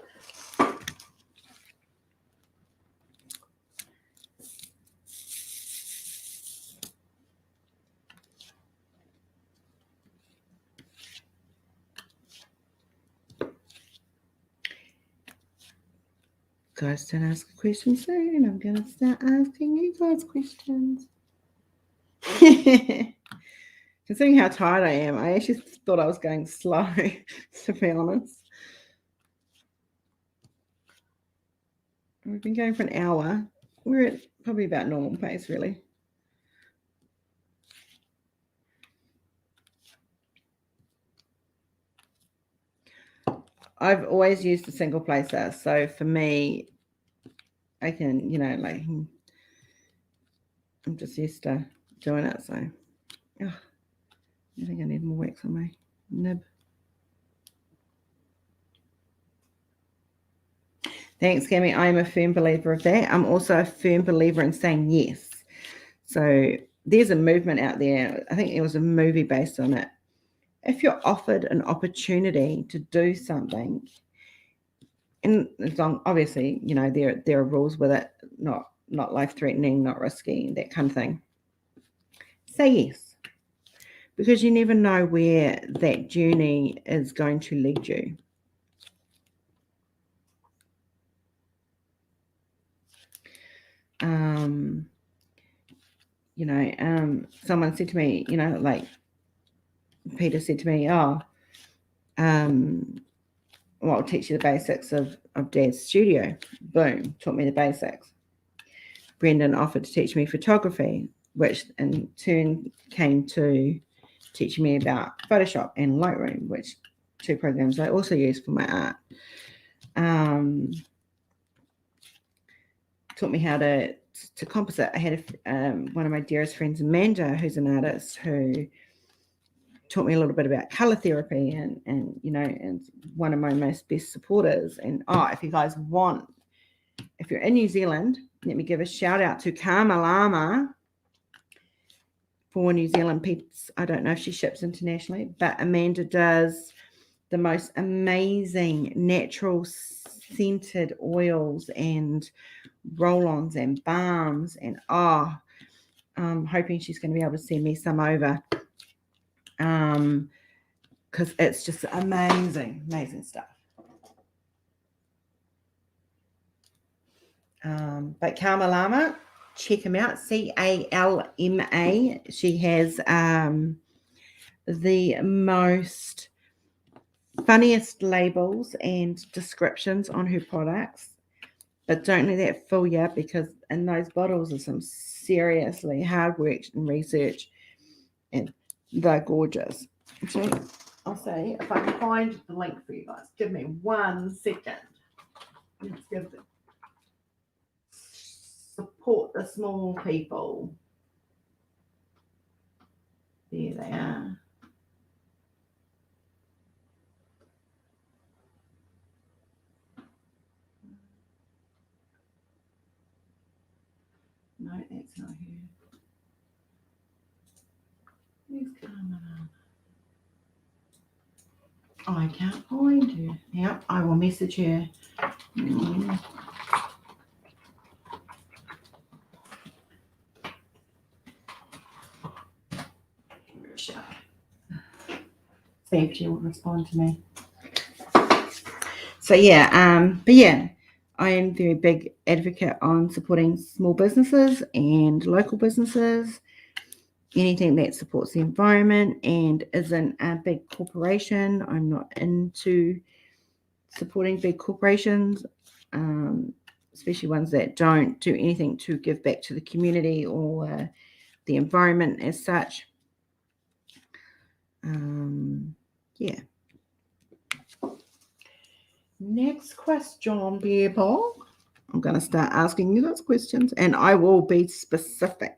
guys don't ask a question soon, I'm going to start asking you guys questions. Considering how tired I am, I actually thought I was going slow, to be honest. We've been going for an hour. We're at probably about normal pace, really. I've always used a single placer, so for me, I can, like, I'm just used to doing it, so I think I need more wax on my nib. Thanks, Cammy. I am a firm believer of that. I'm also a firm believer in saying yes. So there's a movement out there. I think there was a movie based on it. If you're offered an opportunity to do something, and as long, obviously, there are rules with it, not life-threatening, not risky, that kind of thing. Say yes, because you never know where that journey is going to lead you. Someone said to me, like Peter said to me, I'll teach you the basics of Dad's studio. Boom, taught me the basics. Brendan offered to teach me photography, which in turn came to teaching me about Photoshop and Lightroom, which two programs I also use for my art. Taught me how to composite. I had one of my dearest friends, Amanda, who's an artist, who taught me a little bit about color therapy and one of my most best supporters. And if you guys want, if you're in New Zealand, let me give a shout out to Karmalama for New Zealand peeps. I don't know if she ships internationally, but Amanda does the most amazing natural scented oils and roll-ons and balms, and I'm hoping she's going to be able to send me some over, because it's just amazing stuff. But Karmalama, check him out, Calma. She has the most funniest labels and descriptions on her products, but don't let that fool you, because in those bottles are some seriously hard work and research, and they're gorgeous. So I'll say, if I can find the link for you guys, give me 1 second. Let's give them. Support the small people. There they are. No, that's not her. Where's Karma? I can't find her. Yep, I will message her. See if she will respond to me. So but yeah, I am a very big advocate on supporting small businesses and local businesses, anything that supports the environment and isn't a big corporation. I'm not into supporting big corporations, especially ones that don't do anything to give back to the community or the environment as such. Yeah. Next question, people. I'm going to start asking you those questions, and I will be specific.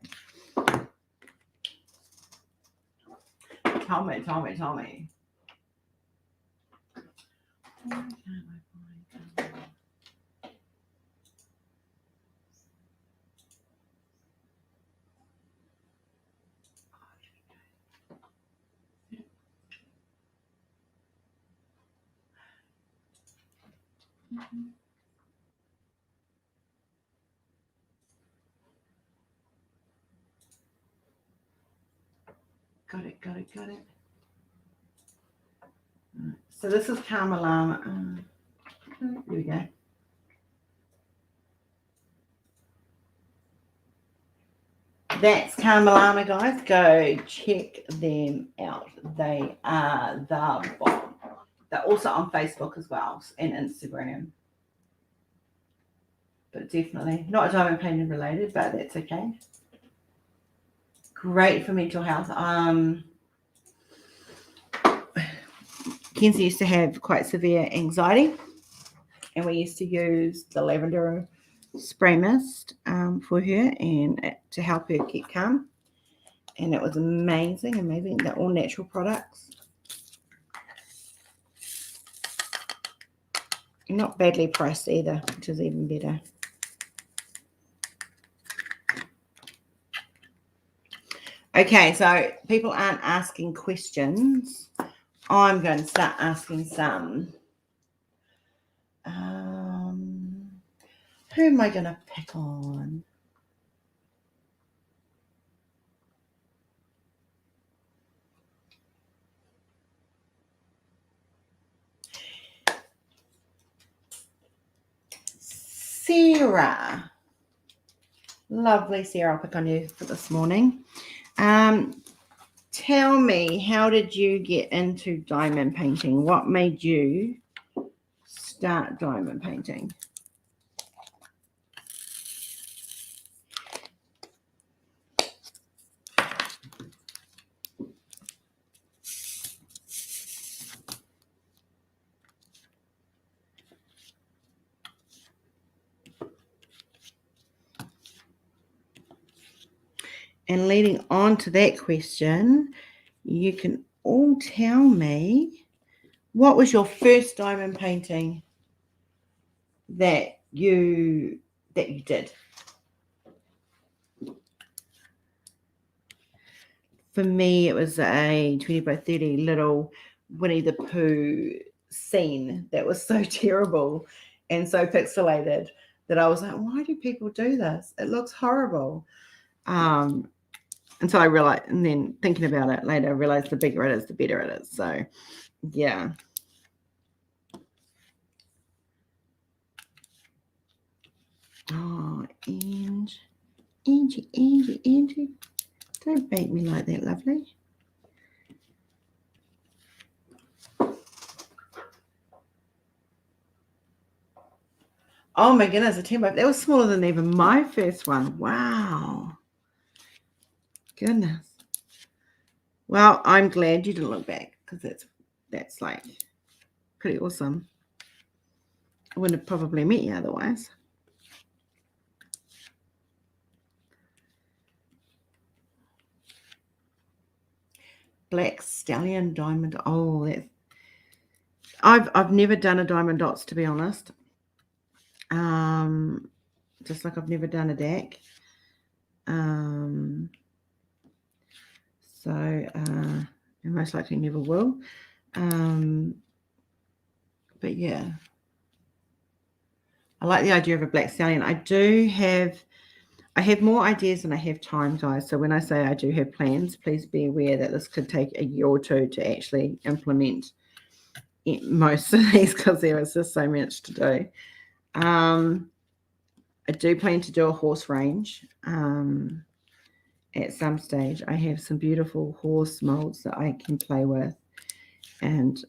Tell me. Got it. So this is Karmalama. Here we go. That's Carmelana, guys. Go check them out. They are the bomb. They're also on Facebook as well and Instagram. But definitely not diamond painting related, but that's okay. Great for mental health. Kenzie used to have quite severe anxiety, and we used to use the lavender spray mist for her and to help her get calm. And it was amazing. They're all natural products. Not badly priced either, which is even better. Okay, so people aren't asking questions. I'm going to start asking some. Who am I going to pick on? Sarah. Lovely, Sarah. I'll pick on you for this morning. Tell me, how did you get into diamond painting? What made you start diamond painting? And leading on to that question, you can all tell me, what was your first diamond painting that you did? For me, it was a 20 by 30 little Winnie the Pooh scene that was so terrible and so pixelated that I was like, why do people do this? It looks horrible. And so I realized, and then thinking about it later, I realized the bigger it is, the better it is. So, yeah. Oh, Angie. Don't make me like that, lovely. Oh my goodness, a 10 by, that was smaller than even my first one. Wow. Goodness. Well, I'm glad you didn't look back, because that's like pretty awesome. I wouldn't have probably met you otherwise. Black Stallion Diamond. Oh, that's, I've never done a diamond dots, to be honest. Just like I've never done a DAC. So I most likely never will. But yeah, I like the idea of a black stallion. I have more ideas than I have time, guys. So when I say I do have plans, please be aware that this could take a year or two to actually implement most of these, because there is just so much to do. I do plan to do a horse range at some stage. I have some beautiful horse molds that I can play with, and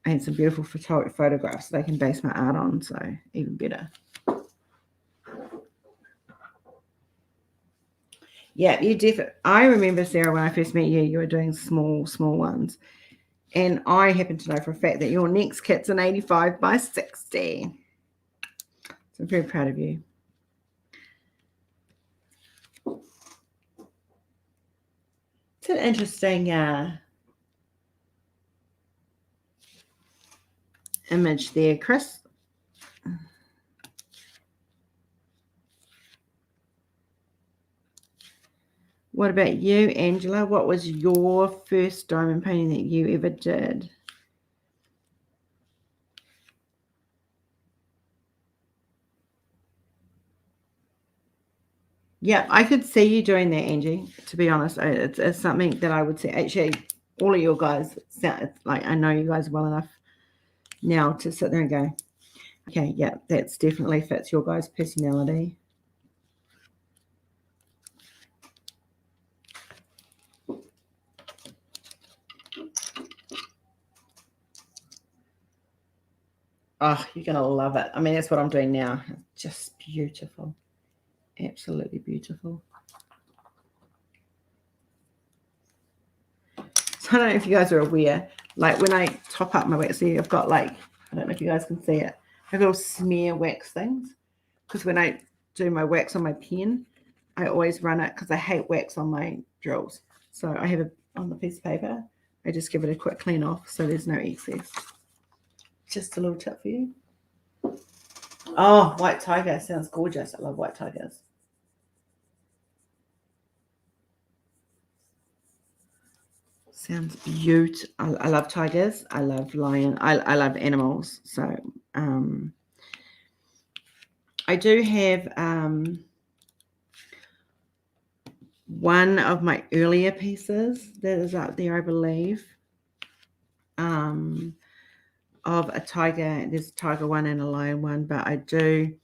I had some beautiful photographs that I can base my art on, so even better. Yeah, you definitely. I remember, Sarah, when I first met you, you were doing small ones. And I happen to know for a fact that your next kit's an 85 by 60. So I'm very proud of you. It's an interesting image there, Chris. What about you, Angela? What was your first diamond painting that you ever did? Yeah, I could see you doing that, Angie, to be honest. It's something that I would say. Actually, all of your guys sound like, I know you guys well enough now to sit there and go, okay, yeah, that's definitely fits your guys' personality. Oh, you're going to love it. I mean, that's what I'm doing now. It's just beautiful. Absolutely beautiful. So I don't know if you guys are aware, like when I top up my wax, see, I've got like, I don't know if you guys can see it. I've got little smear wax things. Because when I do my wax on my pen, I always run it because I hate wax on my drills. So I have it on the piece of paper. I just give it a quick clean off so there's no excess. Just a little tip for you. Oh, white tiger sounds gorgeous. I love white tigers. Sounds beautiful. I love tigers. I love lion. I love animals. So I do have one of my earlier pieces that is up there, I believe. Of a tiger. There's a tiger one and a lion one, but I do,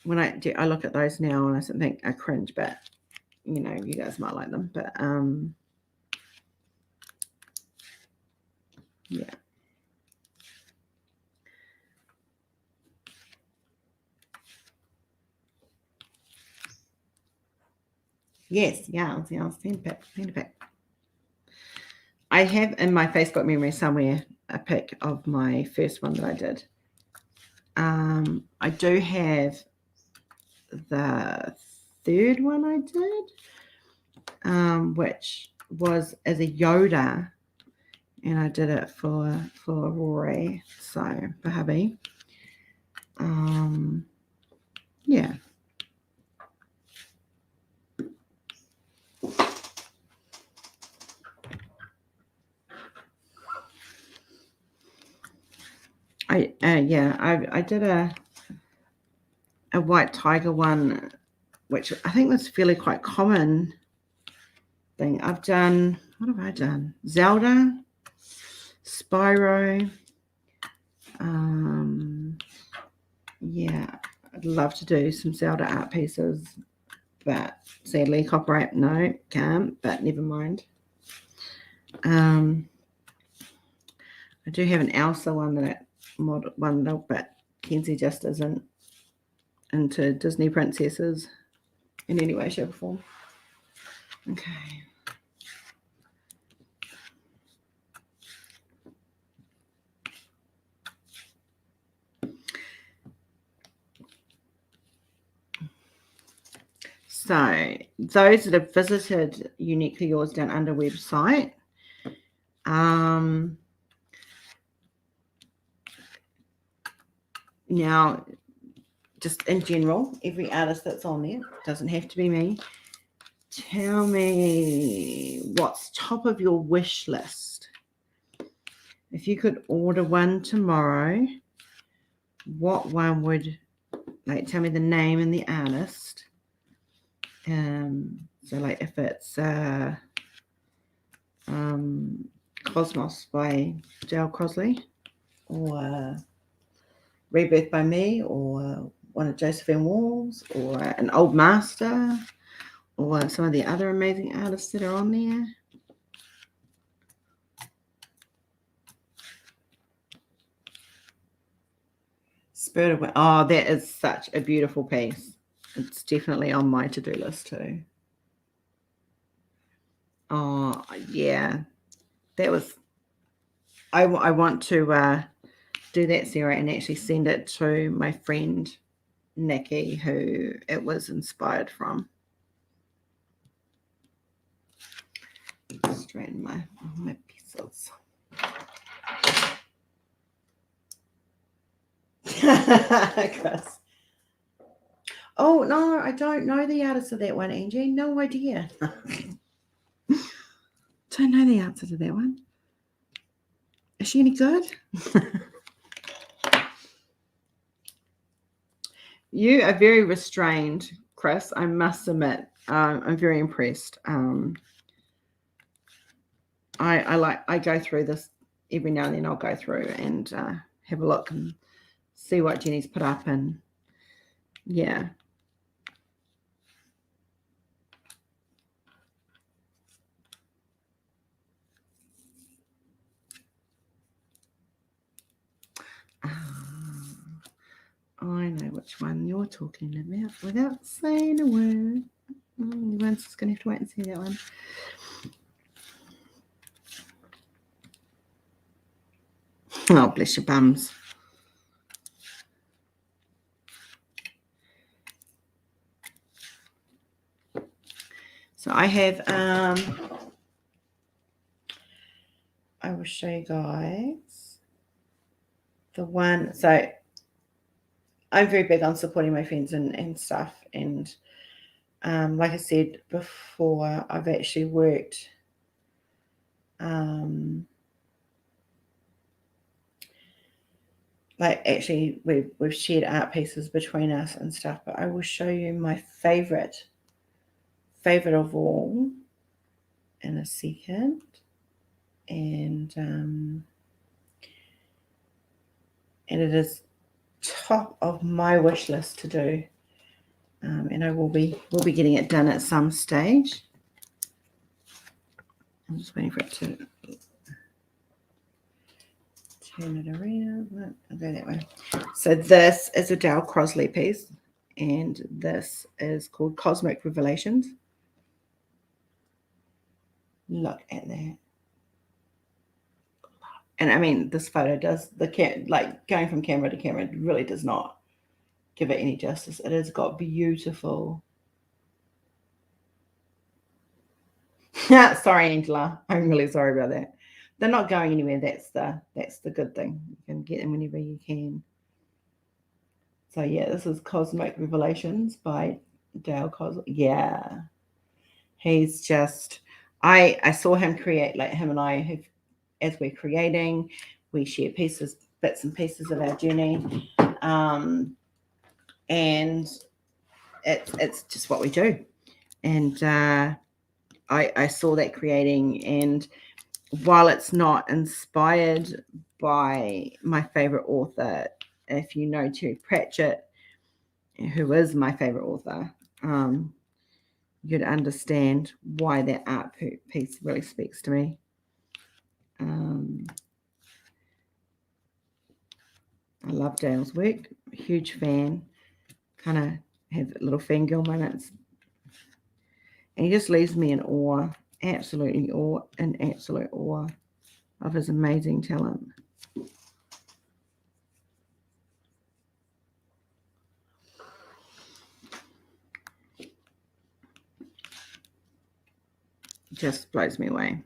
when I look at those now and I think I cringe, but you know, you guys might like them, but yeah. Yes, send a pic. I have in my Facebook memory somewhere a pic of my first one that I did. I do have the third one I did, which was as a Yoda, and I did it for Rory, so for hubby. Yeah. I did a white tiger one, which I think was fairly quite common thing. I've done, what have I done? Zelda, Spyro. Yeah, I'd love to do some Zelda art pieces, but sadly copyright, no, can't, but never mind. I do have an Elsa one, but Kenzie just isn't into Disney princesses in any way, shape, or form. Okay. So those that have visited Uniquely Yours Down Under website, now just in general, every artist that's on there, doesn't have to be me, tell me what's top of your wish list. If you could order one tomorrow, what one would, like, tell me the name and the artist. So like if it's Cosmos by Dale Crosley, or Rebirth by me, or one of Josephine Wall's, or an Old Master, or some of the other amazing artists that are on there. Spirit of Wind. Oh, that is such a beautiful piece. It's definitely on my to-do list too. Oh, yeah. That was, I want to do that, Sarah, and actually send it to my friend Nikki, who it was inspired from. Straighten my pieces. Chris. Oh, no, I don't know the artist of that one, Angie. No idea. Don't know the answer to that one. Is she any good? You are very restrained, Chris. I must admit. I'm very impressed. I go through this every now and then. I'll go through and have a look and see what Jenny's put up, and yeah. which one you're talking about without saying a word. Everyone's just going to have to wait and see that one. Oh, bless your bums. So I have, I will show you guys the one. So I'm very big on supporting my friends and stuff. And like I said before, I've actually worked like actually we've shared art pieces between us and stuff, but I will show you my favorite of all in a second. And it is top of my wish list to do, and I will be getting it done at some stage. I'm just waiting for it to turn it around. I'll go that way. So this is a Dale Crosley piece, and this is called Cosmic Revelations. Look at that. And I mean, this photo does like going from camera to camera, it really does not give it any justice. It has got beautiful. Sorry, Angela. I'm really sorry about that. They're not going anywhere. That's the good thing. You can get them whenever you can. So yeah, this is Cosmic Revelations by Dale Cosby. Yeah, he's just. I saw him create, like him and I have, as we're creating, we share bits and pieces of our journey, and it's just what we do. And I saw that creating, and while it's not inspired by my favorite author, if you know Terry Pratchett, who is my favorite author, you'd understand why that art piece really speaks to me. I love Dale's work, huge fan, kind of have little fangirl moments. And he just leaves me in awe, absolutely awe, in absolute awe of his amazing talent. Just blows me away.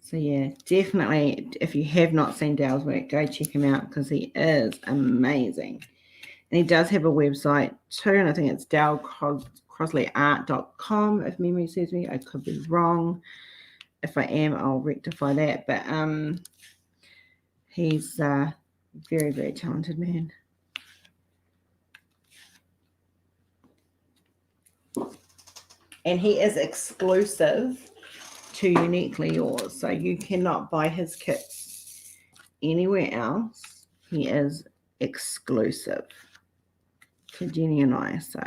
So yeah, definitely, if you have not seen Dale's work, go check him out because he is amazing. And he does have a website too, and I think it's DaleCrosleyArt.com, if memory serves me. I could be wrong. If I am, I'll rectify that. But he's a very, very talented man. And he is exclusive to Uniquely Yours. So you cannot buy his kits anywhere else. He is exclusive to Jenny and I. So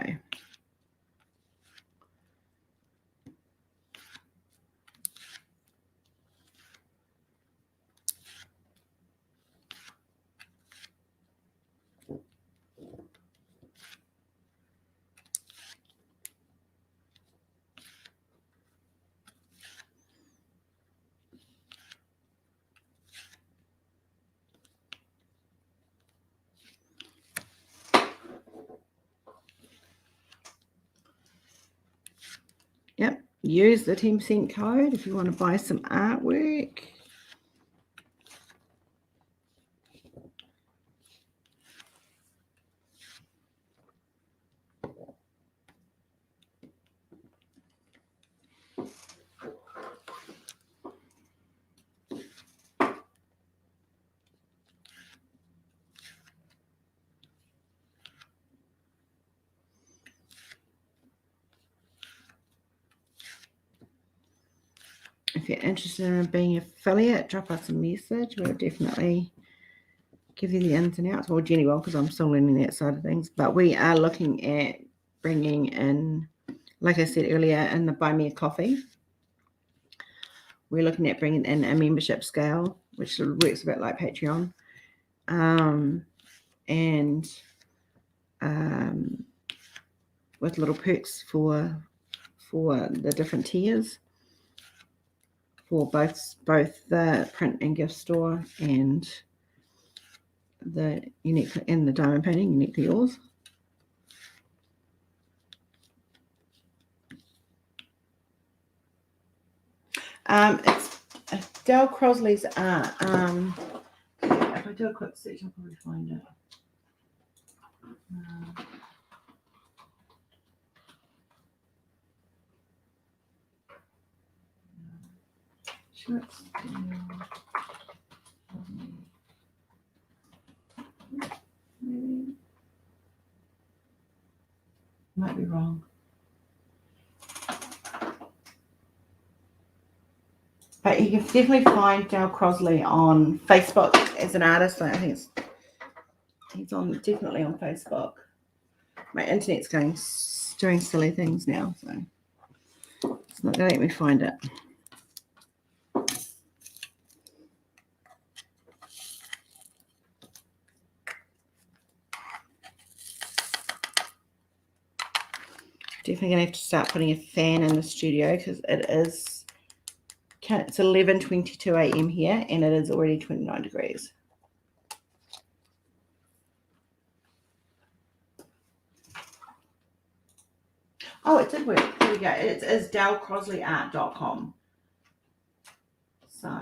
yep, use the 10% code if you want to buy some artwork. If you're interested in being an affiliate, drop us a message. We'll definitely give you the ins and outs. Well, Jenny will, because I'm still learning that side of things. But we are looking at bringing in, like I said earlier, in the Buy Me a Coffee, we're looking at bringing in a membership scale, which works a bit like Patreon, and with little perks for the different tiers for both the print and gift store and the unique and the diamond painting, uniquely yours. It's Dale Crosley's art. If I do a quick search, I'll probably find it. Sure, it's maybe. Might be wrong. But you can definitely find Dale Crosley on Facebook as an artist. I think he's definitely on Facebook. My internet's doing silly things now, so it's not going to let me find it. Definitely going to have to start putting a fan in the studio because it's 11:22 a.m. here and it is already 29 degrees. Oh, it did work. Here we go. It is dalecrosleyart.com. So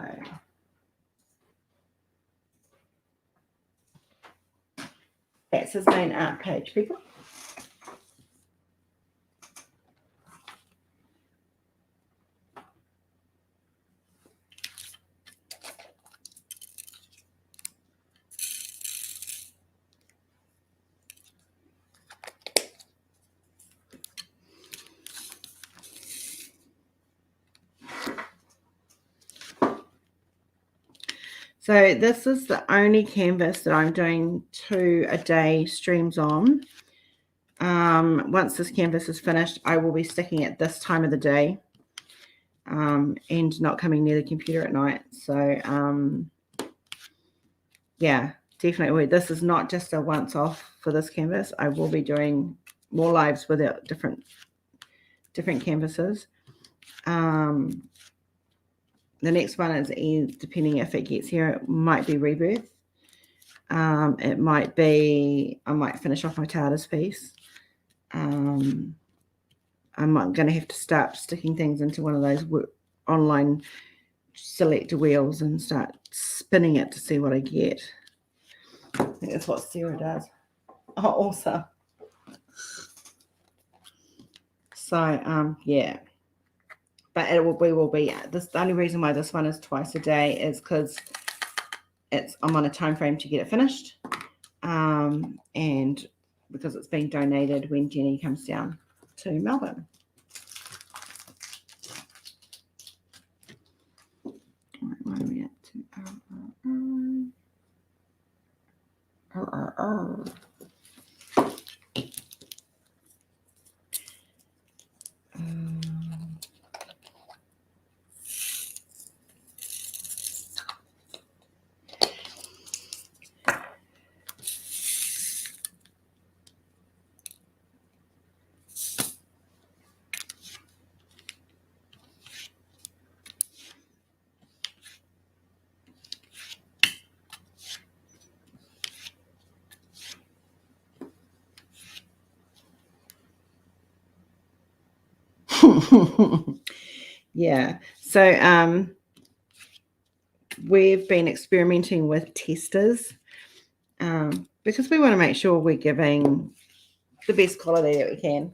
that's his main art page, people. So this is the only canvas that I'm doing 2 a day streams on. Once this canvas is finished, I will be sticking it this time of the day and not coming near the computer at night. So yeah, definitely. This is not just a once off for this canvas. I will be doing more lives with it, different canvases. The next one is, depending if it gets here, it might be Rebirth. It might be, I might finish off my TARDIS piece. I'm going to have to start sticking things into one of those online selector wheels and start spinning it to see what I get. I think that's what Sarah does. Oh, awesome. So, yeah. But we will be this. The only reason why this one is twice a day is because I'm on a time frame to get it finished, and because it's being donated when Jenny comes down to Melbourne. All right, where are we at? Yeah, so we've been experimenting with testers because we want to make sure we're giving the best quality that we can.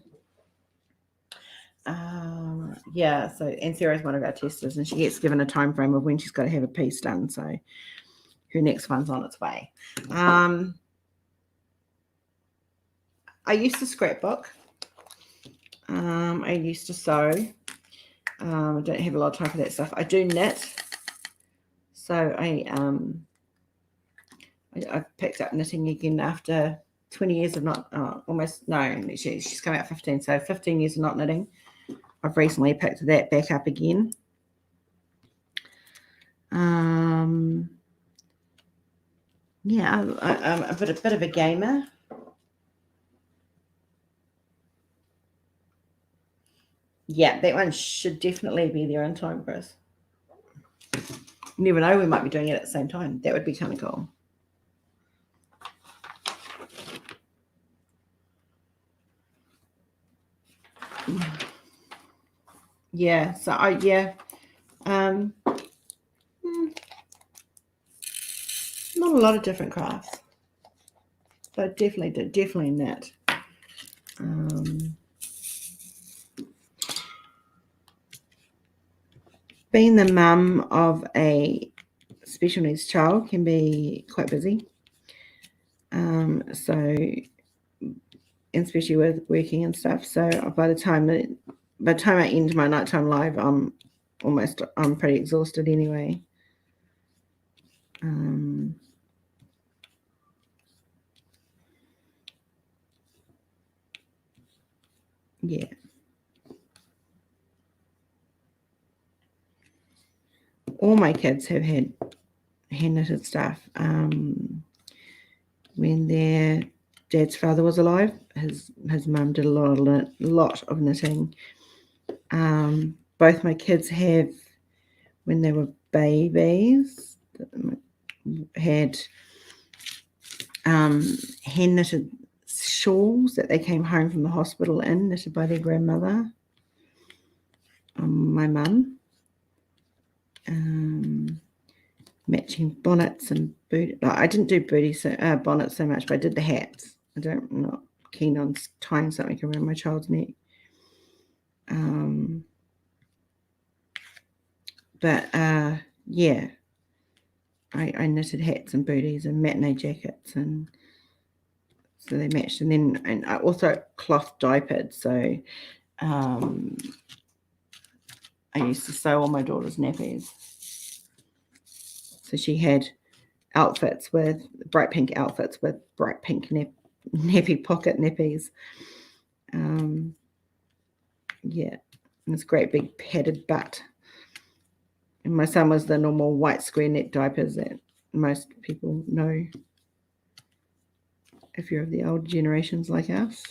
Yeah, so and Sarah's one of our testers and she gets given a time frame of when she's got to have a piece done, so her next one's on its way. I used to scrapbook. I used to sew. I don't have a lot of time for that stuff. I do knit. So I've picked up knitting again after 20 years of not, almost, no, she's come out 15. So 15 years of not knitting. I've recently picked that back up again. Yeah, I'm a bit of a gamer. Yeah, that one should definitely be there on time, Chris. You never know, we might be doing it at the same time. That would be kind of cool. Yeah, so not a lot of different crafts, but definitely knit. Being the mum of a special needs child can be quite busy. So, especially with working and stuff. So by the time I end my nighttime live, I'm pretty exhausted anyway. Yeah. All my kids have had hand knitted stuff. When their dad's father was alive, his mum did a lot of knitting. Both my kids have, when they were babies, had hand knitted shawls that they came home from the hospital in, knitted by their grandmother, my mum. Matching bonnets and boot. I didn't do bonnets so much, but I did the hats. I'm not keen on tying something around my child's neck. But yeah, I knitted hats and booties and matinee jackets, and so they matched. And I also cloth diapered. So I used to sew all my daughter's nappies. So she had outfits with bright pink outfits with bright pink nappy pocket nappies. Yeah, and this great big padded butt. And my son was the normal white square neck diapers that most people know if you're of the old generations like us.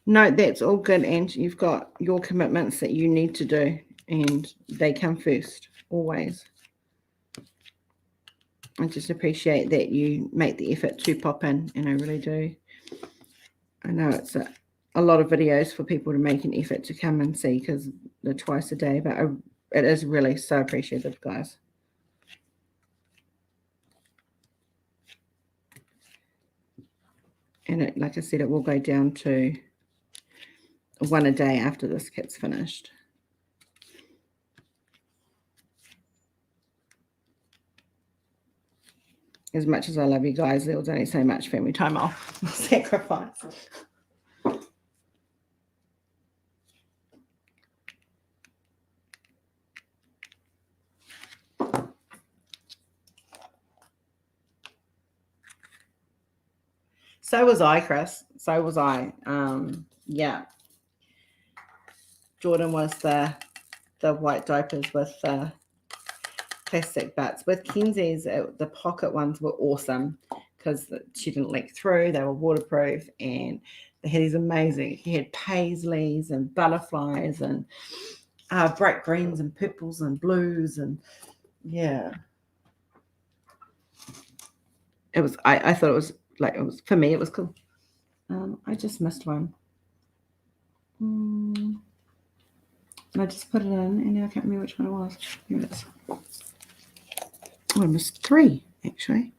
No, that's all good. And you've got your commitments that you need to do, and they come first, always. I just appreciate that you make the effort to pop in, and I really do. I know it's a lot of videos for people to make an effort to come and see because they're twice a day, but it is really so appreciative, guys. And it, like I said, it will go down to one a day after this kit's finished. As much as I love you guys, there was only so much family time I'll sacrifice. So was I, Chris. So was I. Yeah. Jordan was the white diapers with the plastic butts. With Kenzie's, the pocket ones were awesome because she didn't leak through. They were waterproof, and they had these amazing. He had paisleys and butterflies and bright greens and purples and blues, and yeah. It was. I thought it was like it was for me. It was cool. I just missed one. And I just put it in, and now I can't remember which one it was. Here it is. Oh, I missed 3 actually.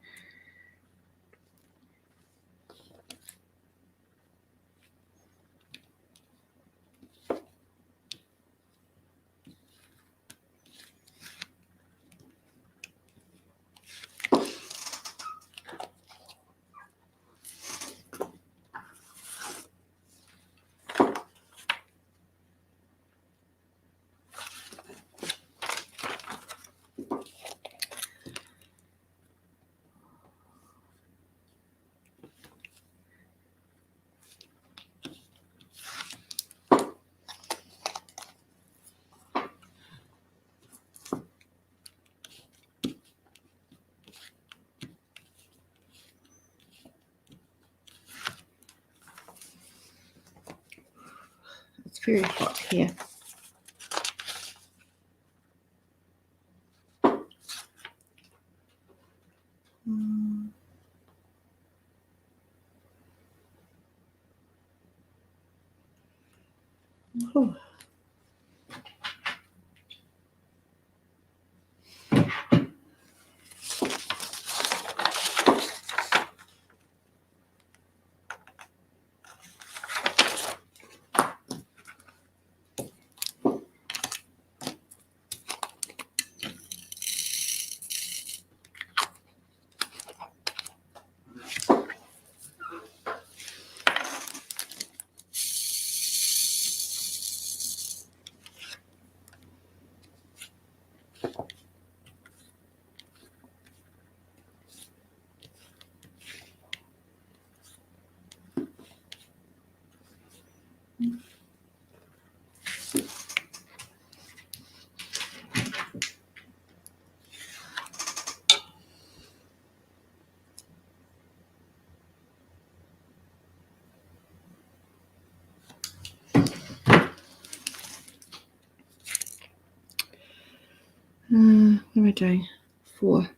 It's very hot here. Oh. What am I doing? 4.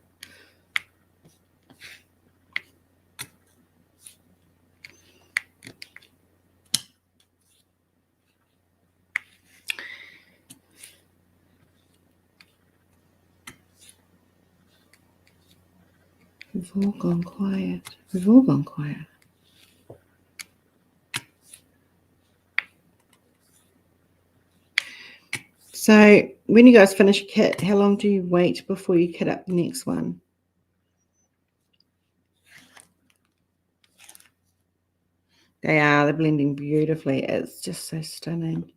We've all gone quiet. We've all gone quiet. So when you guys finish a kit, how long do you wait before you kit up the next one? They're blending beautifully. It's just so stunning.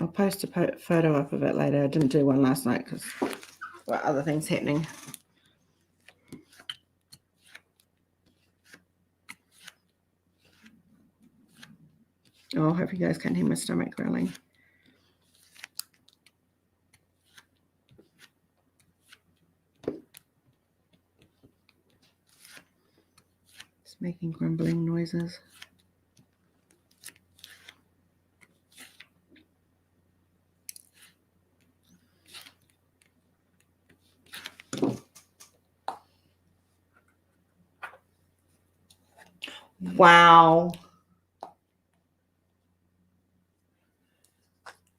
I'll post a photo up of it later. I didn't do one last night because there were other things happening. Oh, I hope you guys can't hear my stomach growling. It's making grumbling noises. Wow.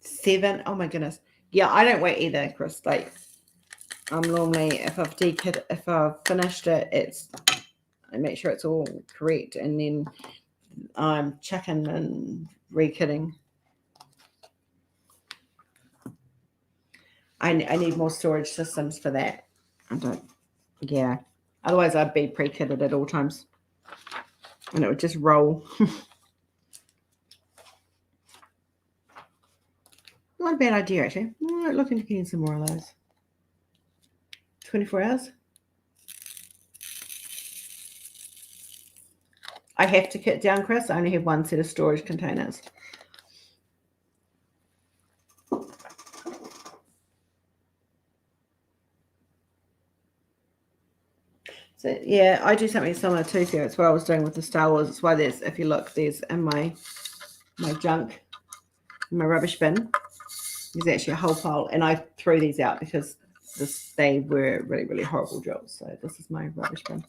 7. Oh my goodness. Yeah, I don't wait either, Chris. Like, I'm normally, if I've finished it, I make sure it's all correct, and then I'm checking and re-kitting. I need more storage systems for that. Yeah. Otherwise, I'd be pre-kitted at all times, and it would just roll. Not a bad idea, actually. I'm looking to getting some more of those. 24 hours. I have to kit down, Chris. I only have one set of storage containers. So yeah, I do something similar too. So it's what I was doing with the Star Wars. It's why there's, if you look, there's in my junk, my rubbish bin, there's actually a whole pile, and I threw these out because they were really, really horrible drills. So this is my rubbish bin.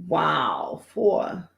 Wow, 4.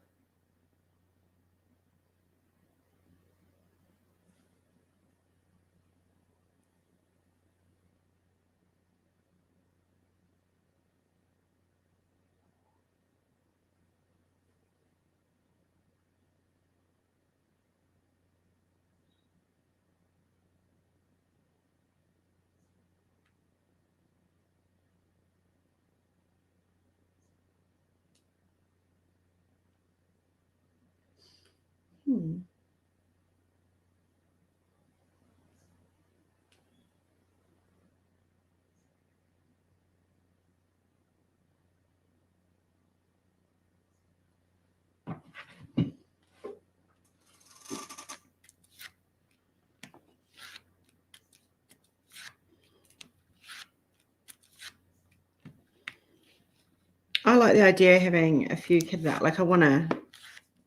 I like the idea of having a few kids out. Like I want to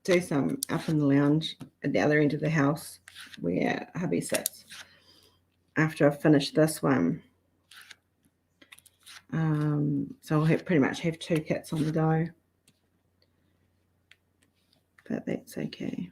do some up in the lounge at the other end of the house where hubby sits after I've finished this one. So I'll pretty much have 2 kits on the go. But that's okay.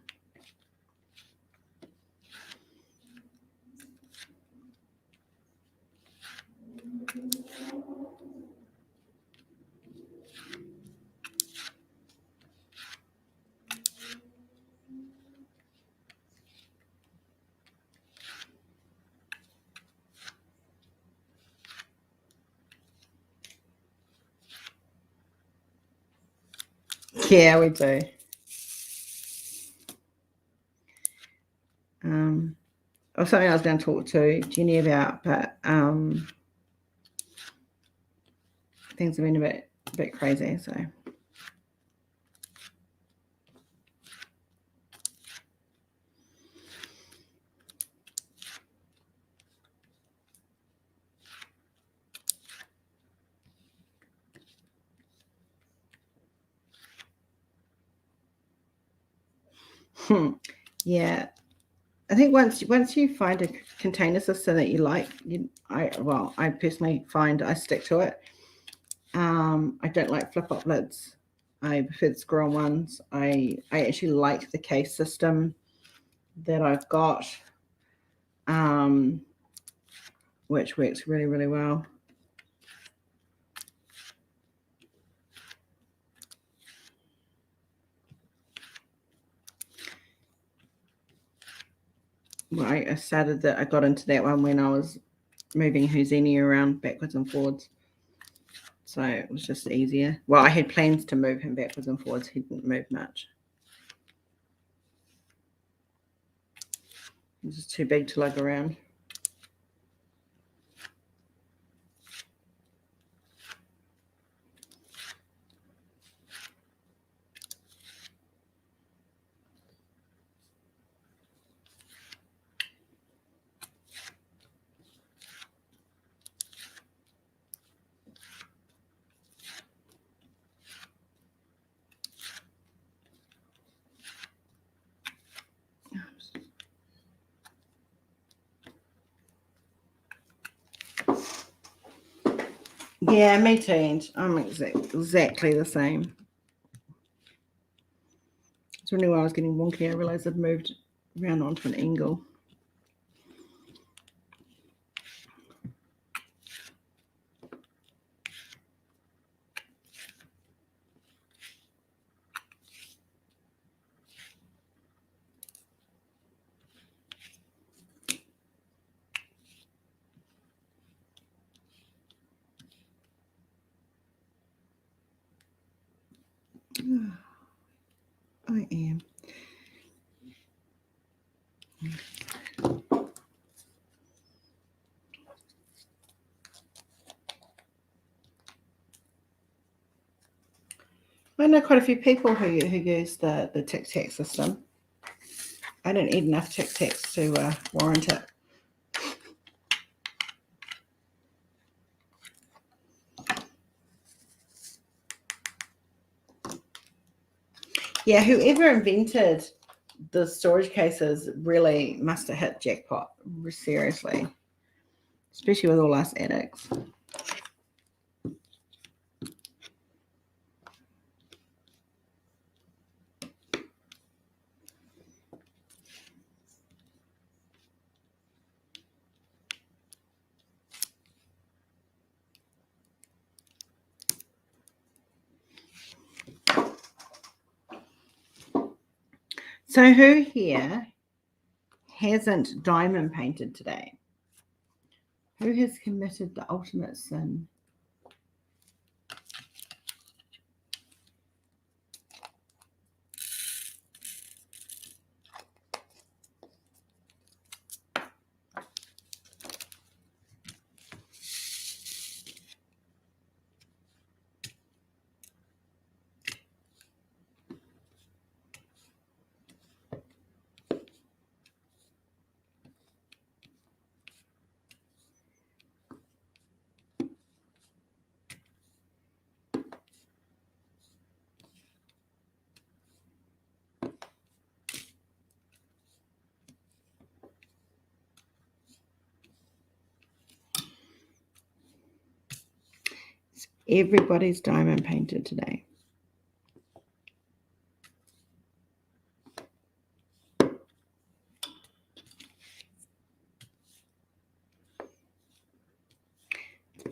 Yeah, we do. Or something I was going to talk to Jenny about, but things have been a bit crazy, so. Yeah, I think once you find a container system that you like, I personally find I stick to it. I don't like flip-up lids. I prefer the screw-on ones. I actually like the case system that I've got, which works really, really well. Well, I got into that one when I was moving Houdini around backwards and forwards. So it was just easier. Well, I had plans to move him backwards and forwards. He didn't move much. He was just too big to lug around. Yeah, me too. I'm exactly the same. It's really when I was getting wonky, I realized I'd moved around onto an angle. I am. I know quite a few people who use the Tic Tac system. I don't eat enough Tic Tacs to warrant it. Yeah, whoever invented the storage cases really must have hit jackpot, seriously, especially with all us addicts. So who here hasn't diamond painted today? Who has committed the ultimate sin? everybody's diamond painted today.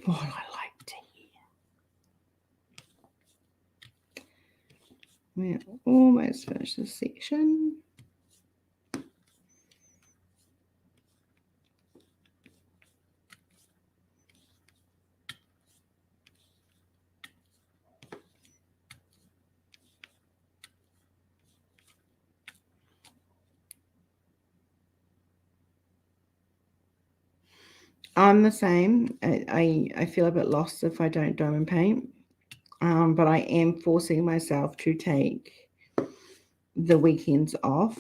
What I like to hear. We're almost finished this section. I'm the same. I feel a bit lost if I don't diamond paint, but I am forcing myself to take the weekends off.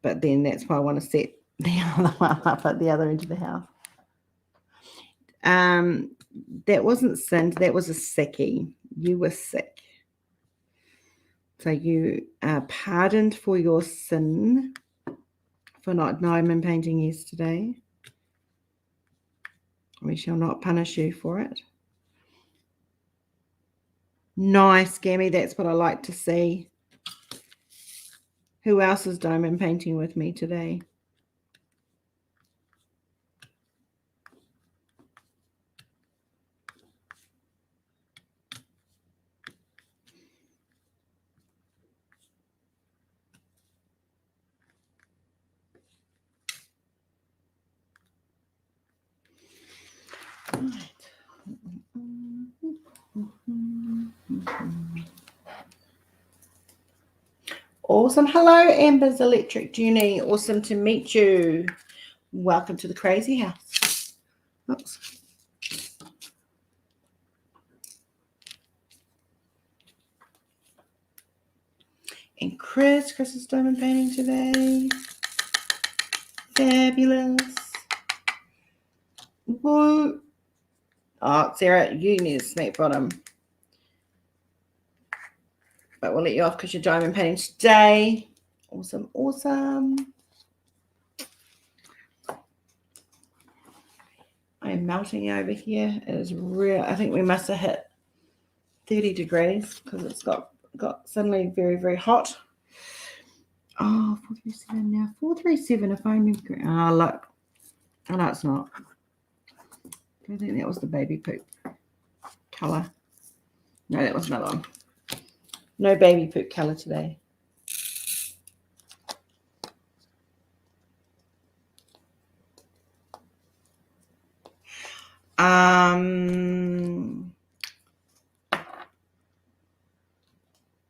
But then that's why I want to set the other one up at the other end of the house. That wasn't sin. That was a sickie. You were sick. So you are pardoned for your sin for not diamond painting yesterday. We shall not punish you for it. Nice, Gammy. That's what I like to see. Who else is diamond painting with me today? Right. Awesome. Hello, Amber's Electric Junie. Awesome to meet you. Welcome to the crazy house. Oops. And Chris is diamond painting today. Fabulous. Woo. Oh, Sarah, you need a smack bottom. But we'll let you off because you're diamond painting today. Awesome, awesome. I am melting over here. It is real. I think we must have hit 30 degrees because it's got suddenly very, very hot. Oh, 437 now. 437 if I remember correctly. Oh, look. Oh, no, it's not. I think that was the baby poop colour. No, that was another one. No baby poop colour today.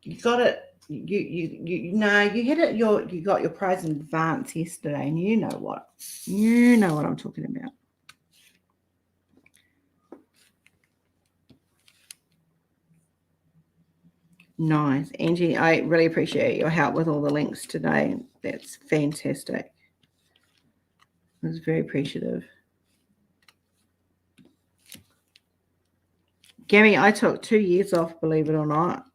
You got it. You hit it. You got your prize in advance yesterday, and you know what I'm talking about. Nice, Angie. I really appreciate your help with all the links today. That's fantastic. I was very appreciative. Gammy, I took 2 years off, believe it or not.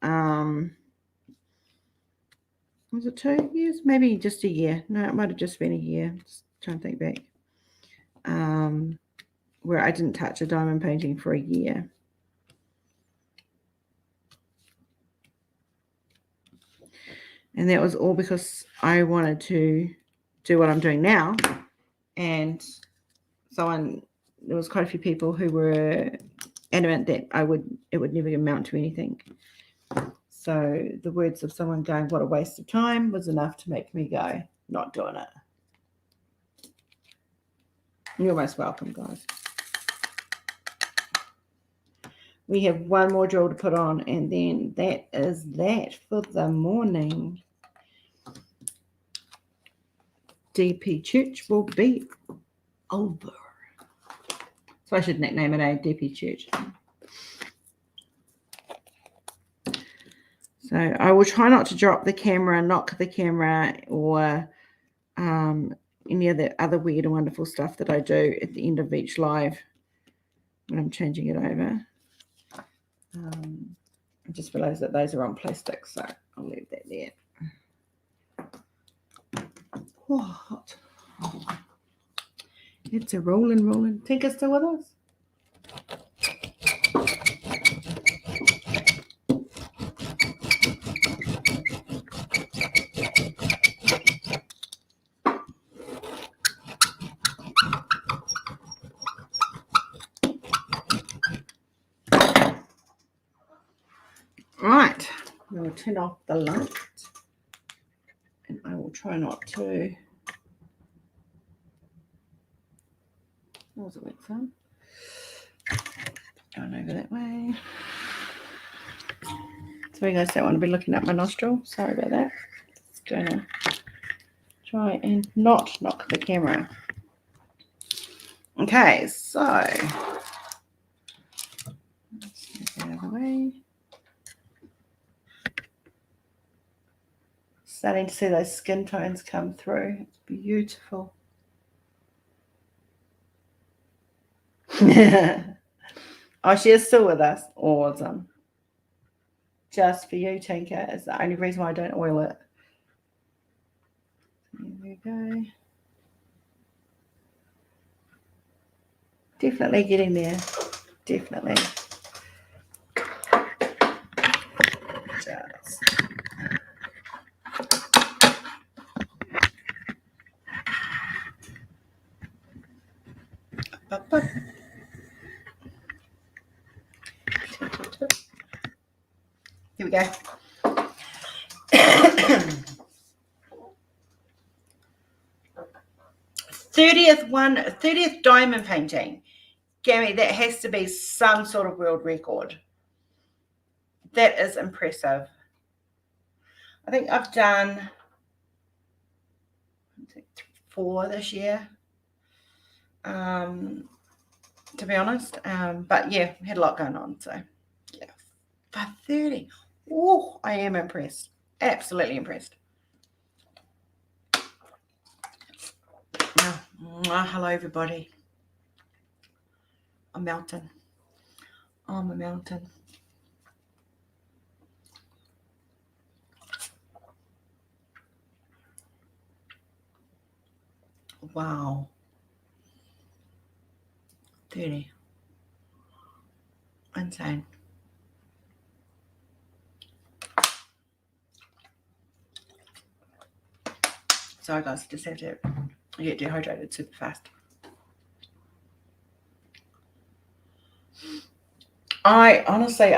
Was it 2 years? Maybe just a year. No, it might have just been a year. Just trying to think back. Where I didn't touch a diamond painting for a year. And that was all because I wanted to do what I'm doing now. And there was quite a few people who were adamant that it would never amount to anything. So the words of someone going, what a waste of time, was enough to make me go, not doing it. You're most welcome, guys. We have one more drill to put on, and then that is that for the morning. DP Church will be over. So I should nickname it DP Church. So I will try not to drop the camera, knock the camera, or any of the other weird and wonderful stuff that I do at the end of each live when I'm changing it over. I just realized that those are on plastic, so I'll leave that there. Oh, hot. It's a rolling. Tinker's still with us? Right, we'll turn off the light, and I will try not to. What was it wet from? Going over that way. So you guys don't want to be looking at my nostril. Sorry about that. Just gonna try and not knock the camera. Okay, so let's move that out of the way. Starting to see those skin tones come through. It's beautiful. Oh, she is still with us. Awesome. Just for you, Tinker, is the only reason why I don't oil it. There we go. Definitely getting there. Definitely. Just. Here we go. 30th diamond painting. Gammy, that has to be some sort of world record. That is impressive. I think I've done 4 this year, to be honest. But yeah, we had a lot going on. So yeah, 5:30. Oh, I am impressed. Absolutely impressed. Hello, everybody. I'm melting. I'm a mountain. Wow. 30. Insane. Sorry guys, just have to get dehydrated super fast. I honestly, if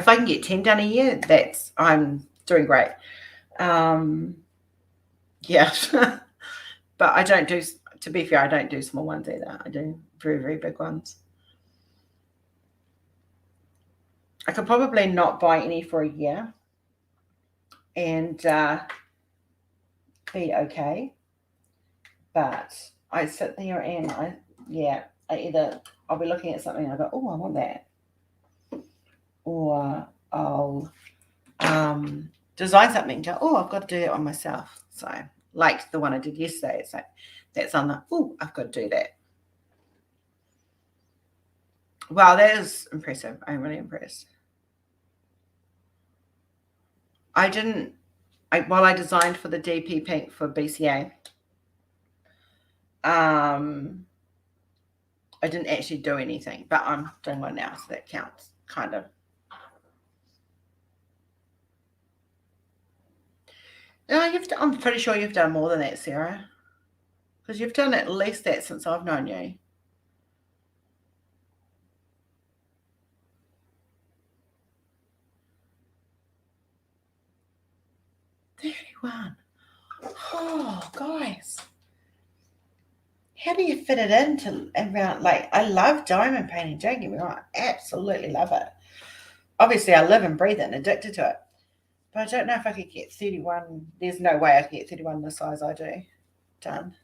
I can get 10 done a year, I'm doing great. Yeah. But I don't do, to be fair, I don't do small ones either. I do very, very big ones. I could probably not buy any for a year and be okay. But I sit there and I'll be looking at something and I go, oh, I want that. Or I'll design something and go, oh, I've got to do that on myself. So like the one I did yesterday, it's like that's on the, oh, I've got to do that. Wow, that is impressive. I'm really impressed. I designed for the DP Pink for BCA, I didn't actually do anything, but I'm doing one now, so that counts, kind of. No, I'm pretty sure you've done more than that, Sarah, because you've done at least that since I've known you. 31. Oh, guys. How do you fit it into around, like, I love diamond painting, don't get me wrong, I absolutely love it. Obviously, I live and breathe it and addicted to it. But I don't know if I could get 31. There's no way I could get 31 the size I do done.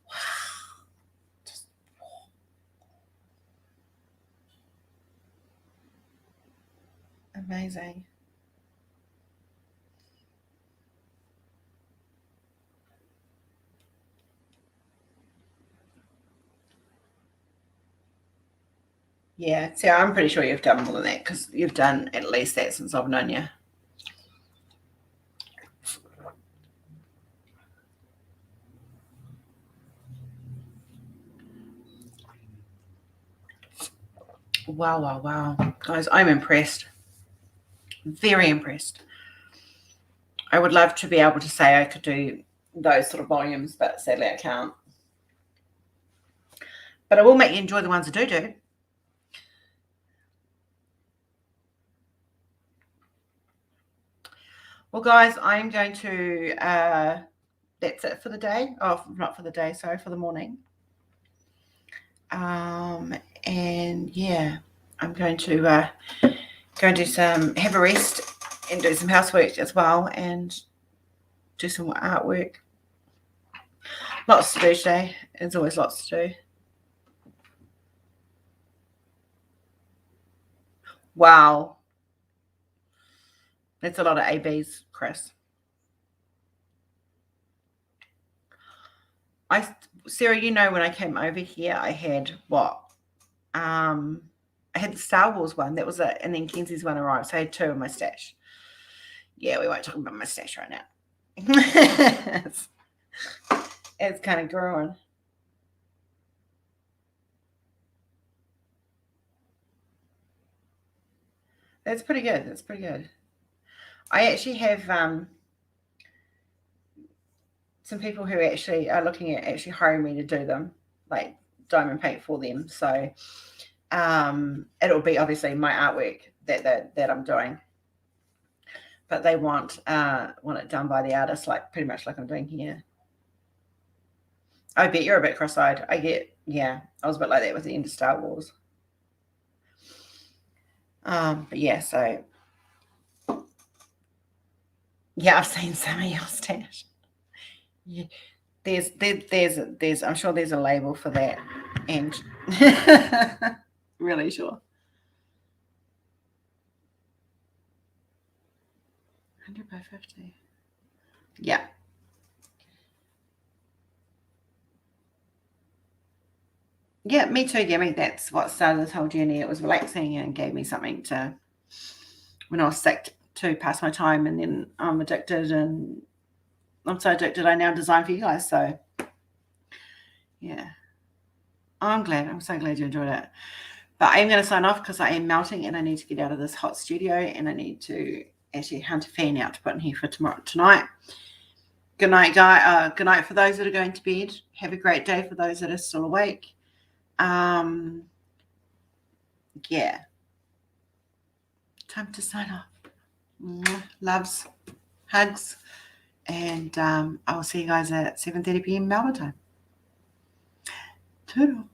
Wow. Just, amazing. Yeah, so I'm pretty sure you've done more than that because you've done at least that since I've known you. Wow. Guys, I'm impressed. Very impressed. I would love to be able to say I could do those sort of volumes, but sadly I can't. But I will make you enjoy the ones I do. Well, guys, I'm going to, that's it for the day. Oh, not for the day, sorry, for the morning. And yeah, I'm going to go and have a rest and do some housework as well and do some artwork. Lots to do today. There's always lots to do. Wow. That's a lot of ABs, Chris. Sarah, you know, when I came over here, I had what? I had the Star Wars one. That was it. And then Kenzie's one arrived. So I had two in my stash. Yeah, we won't talk about my stash right now. it's kind of growing. That's pretty good. I actually have some people who actually are looking at actually hiring me to do them, like diamond paint for them. So it'll be obviously my artwork that I'm doing, but they want it done by the artist, like pretty much like I'm doing here. I bet you're a bit cross-eyed. I was a bit like that with the end of Star Wars. But yeah, so yeah, I've seen some of your stash. Yeah. There's I'm sure there's a label for that, and really sure. 100 by 50. Yeah. Yeah, me too, Gabby. That's what started this whole journey. It was relaxing and gave me something to, when I was sick, to pass my time. And then I'm addicted, and I'm so addicted I now design for you guys. So yeah, I'm so glad you enjoyed it. But I'm going to sign off because I am melting and I need to get out of this hot studio, and I need to actually hunt a fan out to put in here for tonight. Good night, guy. Good night for those that are going to bed. Have a great day for those that are still awake. Yeah. Time to sign off. Loves, hugs, and I will see you guys at 7:30 p.m. Melbourne time. Toodle.